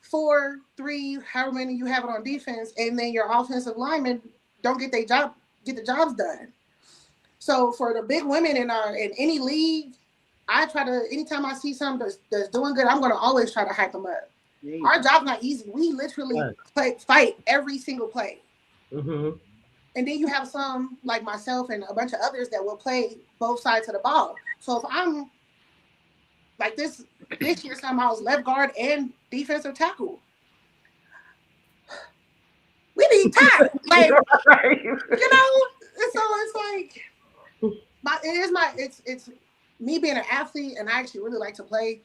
4, 3, however many you have it on defense, and then your offensive linemen don't get the jobs done. So for the big women in any league, I try to, anytime I see something that's doing good, I'm going to always try to hype them up. Our job's not easy. We literally fight every single play. And then you have some like myself and a bunch of others that will play both sides of the ball. So if I'm like this year, I was left guard and defensive tackle. We need time, like, you know. So it's like It's me being an athlete, and I actually really like to play.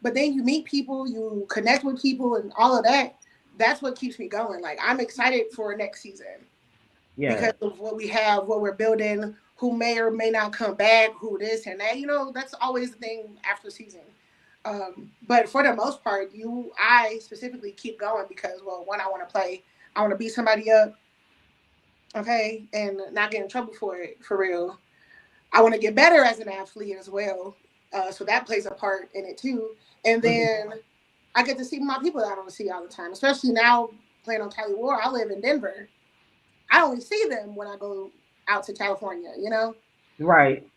But then you meet people, you connect with people, and all of that. That's what keeps me going. Like I'm excited for next season Yeah. because of what we have, what we're building, who may or may not come back, who this and that. That's always the thing after season. But for the most part, I specifically keep going because, well, one, I want to play, I want to beat somebody up, okay, and not get in trouble for it, for real. I want to get better as an athlete as well, so that plays a part in it too. And then I get to see my people that I don't see all the time, especially now playing on Cali War. I live in Denver. I only see them when I go out to California, Right.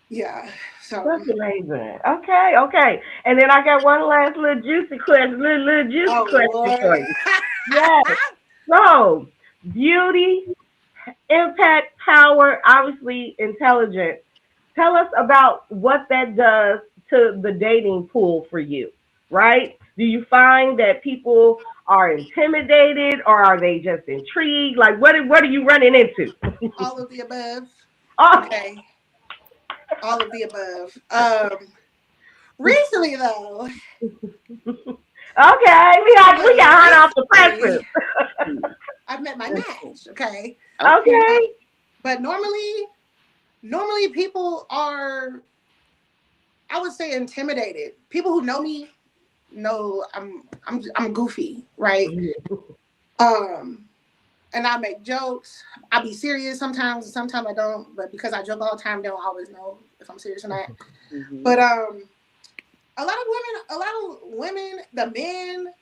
Yeah. So That's amazing. Okay, okay. And then I got one last little juicy question, little juicy oh question for Lord. you. Yes. So, beauty, impact, power, obviously intelligence. Tell us about what that does to the dating pool for you, right? Do you find that people are intimidated or are they just intrigued? Like, what are you running into? All of the above. Oh, Okay. All of the above. Recently though, okay, we got hot off the presses. recently, I've met my match. Okay. Okay. But normally people are, I would say, intimidated. People who know me know I'm goofy, right? And I make jokes. I be serious sometimes, and sometimes I don't. But because I joke all the time, they don't always know if I'm serious or not. Mhm. But a lot of women, the men,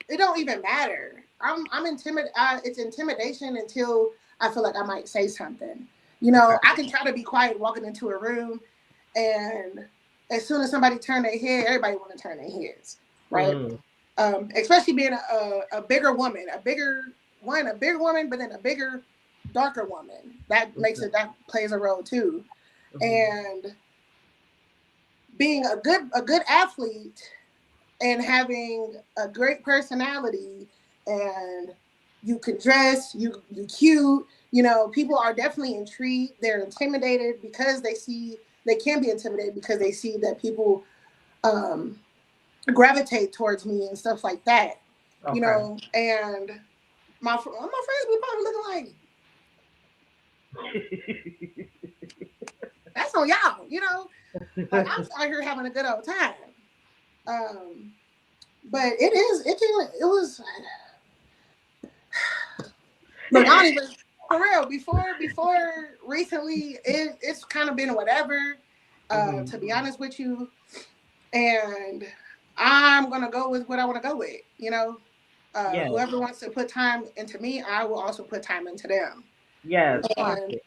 it don't even matter. I'm intimidated. It's intimidation until I feel like I might say something. I can try to be quiet walking into a room, and as soon as somebody turn their head, everybody want to turn their heads, right? Especially being a bigger woman, a bigger woman, but then a bigger, darker woman. That plays a role too. And being a good athlete and having a great personality, and you can dress, you cute, people are definitely intrigued. They're intimidated because they can be intimidated because they see that people gravitate towards me and stuff like that. And my friends be probably looking like, that's on y'all, like I'm out here having a good old time. But it was, look, I don't even, for real, before recently, it's kind of been whatever, to be honest with you. And I'm going to go with what I want to go with, whoever wants to put time into me, I will also put time into them. Yes. And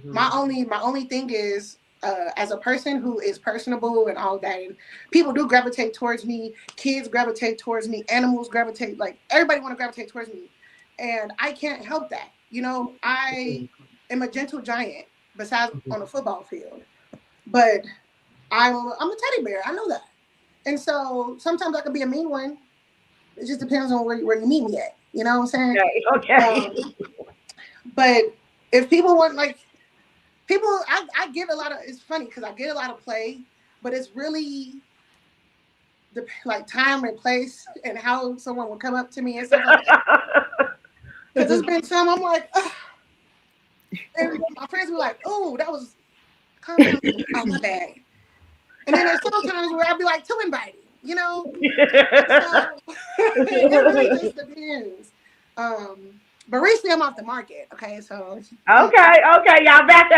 my only thing is, as a person who is personable and all that, and people do gravitate towards me, kids gravitate towards me, animals gravitate, like everybody want to gravitate towards me, and I can't help that. I am a gentle giant besides on a football field, but I'm a teddy bear. I know that, and so sometimes I could be a mean one. It just depends on where you meet me at. You know what I'm saying? Okay. But if people want, like, people, I get a lot of, it's funny because I get a lot of play, but it's really the time and place and how someone will come up to me and stuff like that. Because there's been some I'm like, ugh. And my friends were like, oh, that was, calm down. Oh, my bad. And then there's sometimes where I'll be like too inviting, So it really just depends. But recently I'm off the market. Okay, so okay, y'all back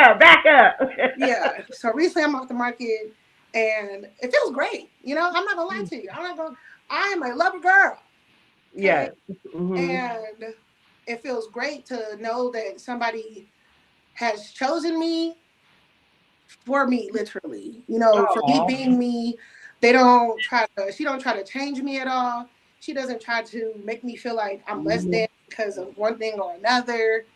up. Yeah. So recently I'm off the market, and it feels great. I'm not gonna lie to you. I am a lover girl. Okay? Yes. And it feels great to know that somebody has chosen me for me, literally. For me being me. She don't try to change me at all. She doesn't try to make me feel like I'm less than because of one thing or another.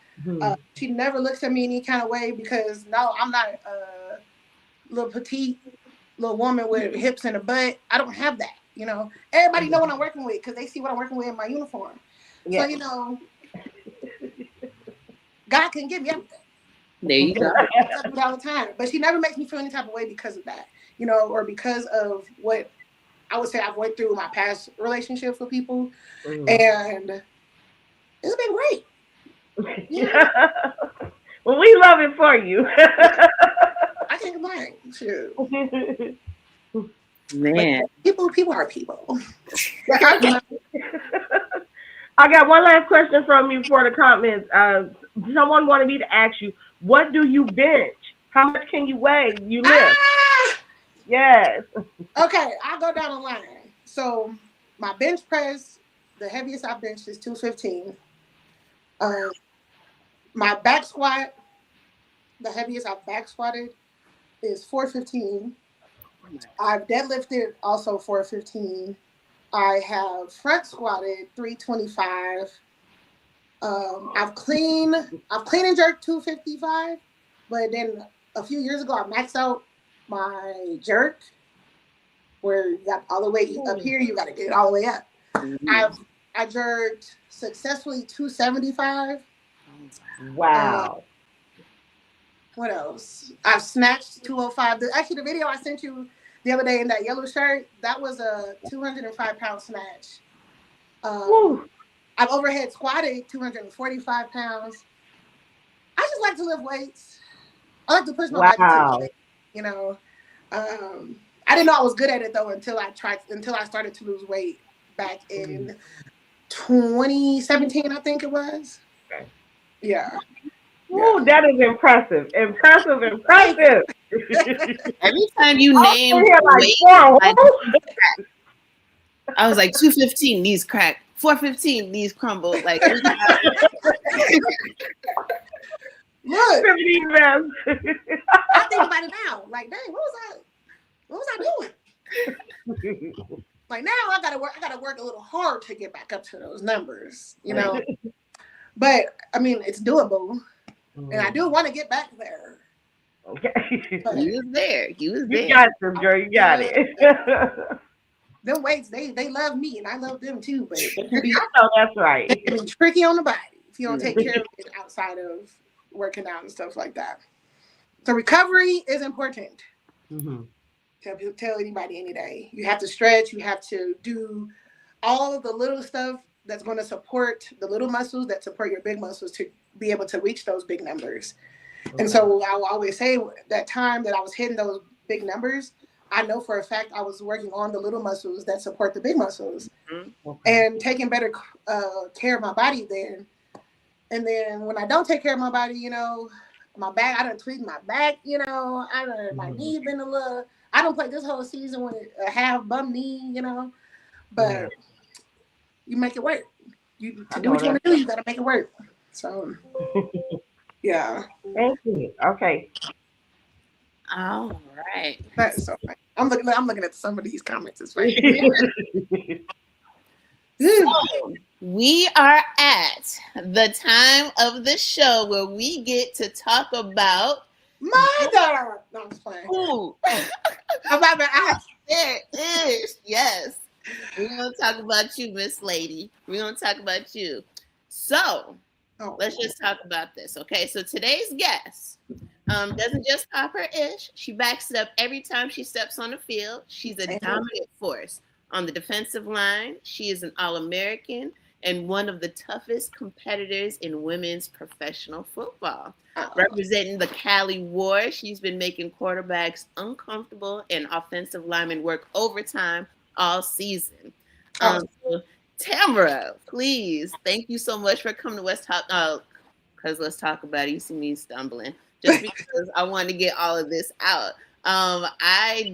She never looks at me any kind of way because, no, I'm not a little petite little woman with hips and a butt. I don't have that. Everybody know what I'm working with because they see what I'm working with in my uniform. Yeah. So, God can give me everything. There you go. All the time, but she never makes me feel any type of way because of that, or because of what I would say I've went through in my past relationships with people, and it's been great. Well, we love it for you. I can't complain. Shoot. Man. But people are people. I got one last question from you for the comments. Someone wanted me to ask you, what do you bench? How much can you weigh? You lift? Yes. Okay, I'll go down the line. So my bench press, the heaviest I benched is 215. My back squat, the heaviest I've back squatted is 415. I've deadlifted also 415. I have front squatted 325. I've clean and jerked 255, but then a few years ago I maxed out my jerk, where you got all the way up here, you got to get it all the way up. I jerked successfully 275. Wow. What else? I've snatched 205. Actually, the video I sent you the other day in that yellow shirt, that was a 205-pound snatch. I've overhead squatted 245 pounds. I just like to lift weights. I like to push my body to I didn't know I was good at it though until I started to lose weight back in 2017, I think it was. Okay. Yeah. Ooh, that is impressive. Impressive. Every time you name weight, I was like 215, knees crack. 415, knees crumble. Like look. I think about it now. Like, dang, what was I doing? Like now I gotta work a little hard to get back up to those numbers, But I mean it's doable. And I do want to get back there. Okay. But you was there. You got it, girl. You got it. Them weights, they love me and I love them too. But I know that's right. It can be tricky on the body if you don't take care of it outside of working out and stuff like that. So recovery is important. Tell anybody any day. You have to stretch. You have to do all of the little stuff that's going to support the little muscles that support your big muscles to be able to reach those big numbers. And so I will always say that time that I was hitting those big numbers, I know for a fact I was working on the little muscles that support the big muscles and taking better care of my body then. And then when I don't take care of my body, my back, I done tweaked my back, my knee been a little, I don't play this whole season with a half bum knee, but you make it work. To do what you want to do, you got to make it work. So, yeah. Thank you. Okay. All right. That's so funny. I'm looking at some of these comments. It's funny. So, we are at the time of the show where we get to talk about mother. No, I'm just playing. Ooh. There is. Yes. We're going to talk about you, Miss Lady. We're going to talk about you. So, let's just talk about this, okay? So today's guest doesn't just pop her ish. She backs it up every time she steps on the field. She's a dominant force on the defensive line. She is an All-American and one of the toughest competitors in women's professional football. Representing the Cali War, she's been making quarterbacks uncomfortable and offensive linemen work overtime all season. So Tamara, please, thank you so much for coming to West Talk. Because let's talk about it. You see me stumbling just because I want to get all of this out. I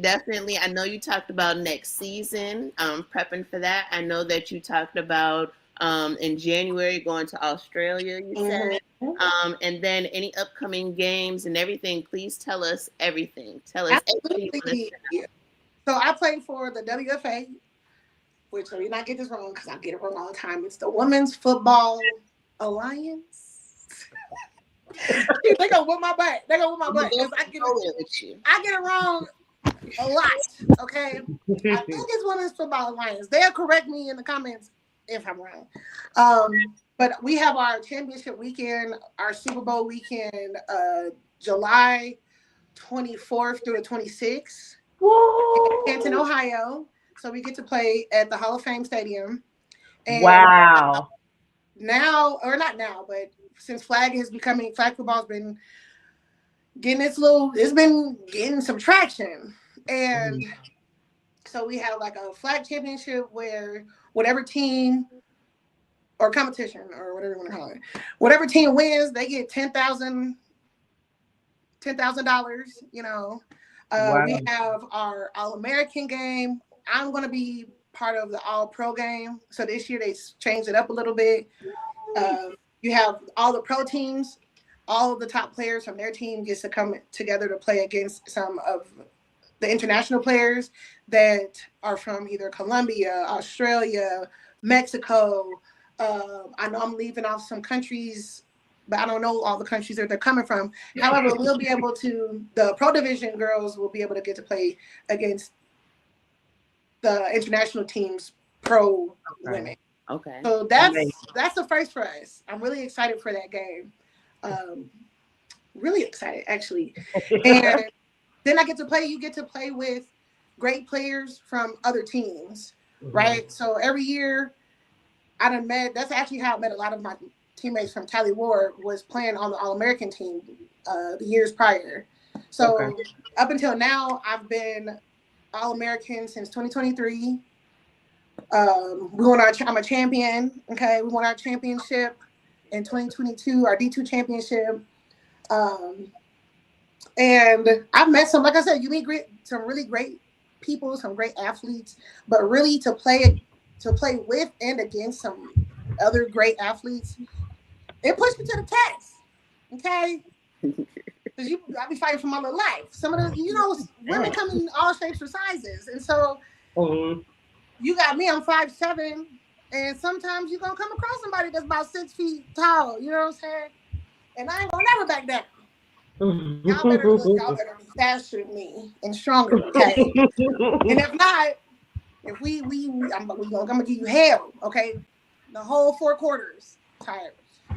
know you talked about next season, prepping for that. I know that you talked about in January going to Australia, you said. And then any upcoming games and everything, please tell us everything. Tell us everything. So I played for the WFA, which let me not get this wrong because I get it wrong all the time. It's the Women's Football Alliance. They're gonna whip my butt. I get it wrong a lot. Okay. I think it's Women's Football Alliance. They'll correct me in the comments if I'm wrong. But we have our championship weekend, our Super Bowl weekend, July 24th through the 26th in Canton, Ohio. So we get to play at the Hall of Fame Stadium. And wow. Now, or not now, but since flag football's been it's been getting some traction. And so we have like a flag championship where whatever team or competition or whatever you want to call it, whatever team wins, they get $10,000, you know. Wow. We have our All-American game. I'm going to be part of the All-Pro game. So this year they changed it up a little bit. You have all the pro teams, all of the top players from their team gets to come together to play against some of the international players that are from either Colombia, Australia, Mexico. I know I'm leaving off some countries, but I don't know all the countries that they're coming from. However, we'll be able to, the pro division girls will be able to get to play against the international team's pro women. Okay. So that's the first for us. I'm really excited for that game. Really excited, actually. And then you get to play with great players from other teams, right? So every year that's actually how I met a lot of my teammates from Tally Ward was playing on the All-American team the years prior. So up until now, I've been All-American since 2023. I'm a champion. Okay, we won our championship in 2022, our D2 championship. And I've met some, like I said, you meet some really great people, some great athletes, but really to play with and against some other great athletes, it pushed me to the test. Okay. Because I be fighting for my little life. Some of the, women come in all shapes or sizes. And so you got me, I'm 5'7", and sometimes you're going to come across somebody that's about 6 feet tall. You know what I'm saying? And I ain't going to never back down. Y'all better be faster than me and stronger, okay? And if not, I'm gonna give you hell, okay? The whole 4 quarters, tired.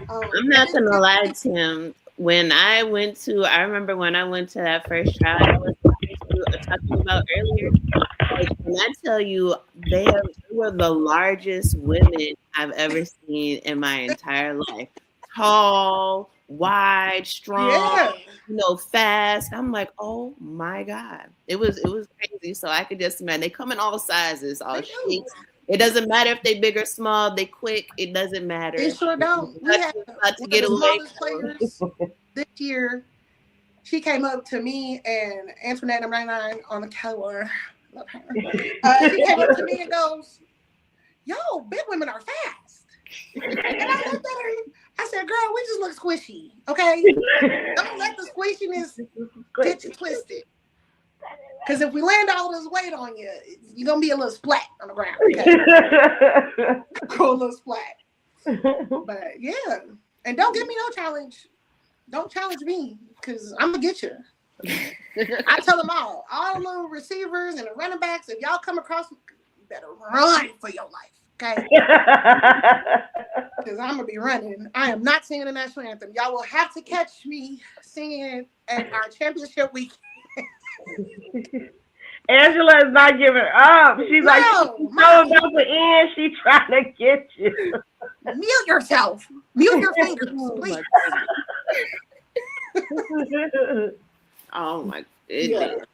I'm not gonna lie, Tim. I remember when I went to that first trial I was talking about earlier. Like, when I tell you they were the largest women I've ever seen in my entire life. Tall, wide, strong, fast. I'm like, oh my God. It was crazy. So I could just imagine they come in all sizes, all shapes. It doesn't matter if they big or small, they quick, it doesn't matter. They sure don't. We had one of the smallest players this year. She came up to me and Antoinette number 99 on the calendar. Love her. She came up to me and goes, yo, big women are fast. And I looked at her. I said, girl, we just look squishy, okay? Don't let the squishiness get you twisted. Because if we land all this weight on you, you're going to be a little splat on the ground, okay? Go a little splat. But, yeah. And don't give me no challenge. Don't challenge me, because I'm going to get you. I tell them all the little receivers and the running backs, if y'all come across me, you better run for your life. Okay, because I'm gonna be running. I am not singing the national anthem. Y'all will have to catch me singing at our championship week. Angela is not giving up. She's like, she's about the end. She's trying to get you. Mute yourself. Mute your fingers, please. Oh my goodness. Yeah.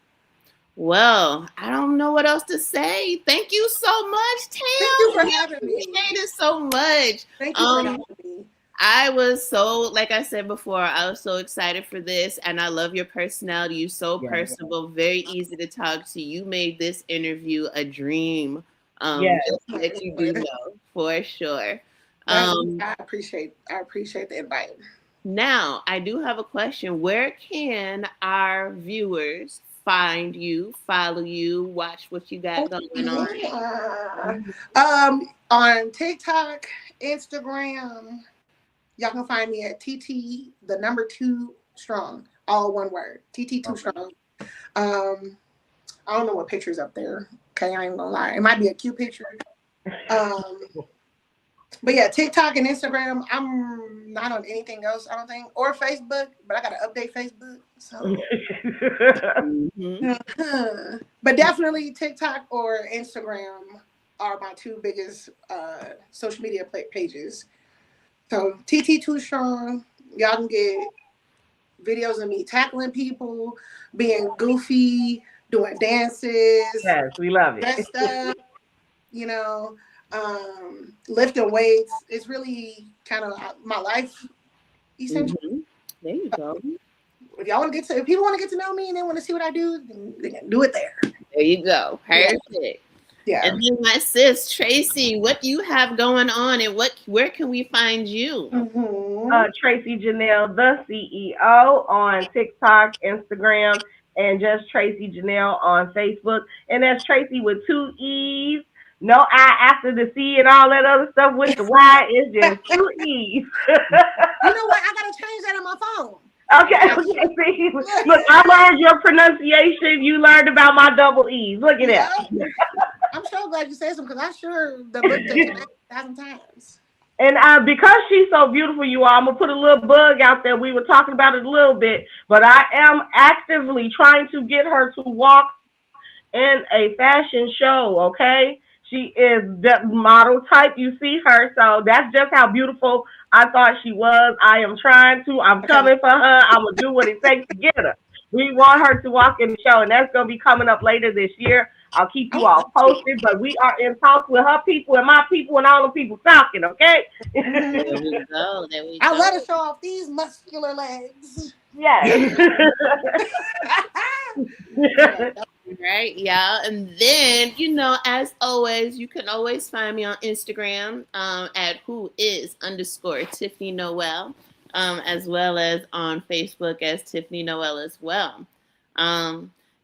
Well, I don't know what else to say. Thank you so much, Tam. Thank you for having me. Appreciate it so much. Thank you for having me. I was so, like I said before, I was so excited for this, and I love your personality. You're so personable, very easy to talk to. You made this interview a dream. Just that you do know, for sure. I appreciate the invite. Now, I do have a question. Where can our viewers find you, follow you, watch what you got going on? On TikTok, Instagram, y'all can find me at TT, the number 2 strong, all one word, TT2 strong. I don't know what picture's up there. Okay, I ain't gonna lie. It might be a cute picture. But yeah, TikTok and Instagram. I'm not on anything else, I don't think, or Facebook. But I gotta update Facebook. So, but definitely TikTok or Instagram are my two biggest social media pages. So TT Too Strong, y'all can get videos of me tackling people, being goofy, doing dances, Yes, we love it. dressed up, you know, lifting weights. It's really kind of my life, essentially. There you go. If y'all want to if people want to get to know me and they want to see what I do, then they can do it there. There you go. Perfect. Yeah. And then my sis Tracy, what do you have going on, and where can we find you? Tracy Janelle, the CEO, on TikTok, Instagram, and just Tracy Janelle on Facebook. And that's Tracy with 2 E's, no I after the C and all that other stuff with the Y. It's just 2 E's. You know what? I gotta change that on my phone. Okay. See, look, I learned your pronunciation. You learned about my double E's. Look at that. I'm so glad you said something because I sure looked at it 1,000 times. And because she's so beautiful, you all, I'm going to put a little bug out there. We were talking about it a little bit, but I am actively trying to get her to walk in a fashion show, okay? She is the model type. You see her, so that's just how beautiful I thought she was. I am trying to. I'm coming for her. I'm going to do what it takes to get her. We want her to walk in the show, and that's going to be coming up later this year. I'll keep you all posted, but we are in talks with her people and my people and all the people talking, okay? There we go. I let her show off these muscular legs. Yes. Right, y'all. And then, as always, you can always find me on Instagram at whois_Tiffany Noel, as well as on Facebook as Tiffany Noel as well.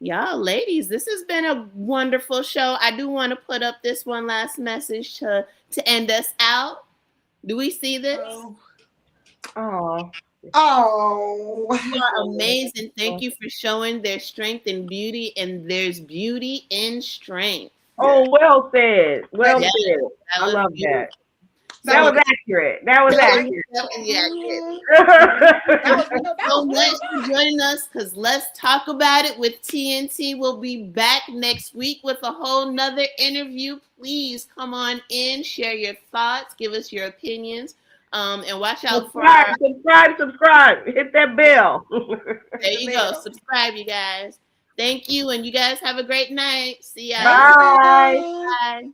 Y'all, ladies, this has been a wonderful show. I do want to put up this one last message to end us out. Do we see this? Oh. You are amazing. Thank you for showing their strength and beauty, and there's beauty in strength. Oh, well said. Well said. I love that. That was accurate. That was accurate. So much for joining us, because Let's Talk About It with TNT will be back next week with a whole nother interview. Please come on in, share your thoughts, give us your opinions, and watch out for subscribe. Hit that bell. There you go. Subscribe, you guys. Thank you, and you guys have a great night. See ya. Bye. Bye.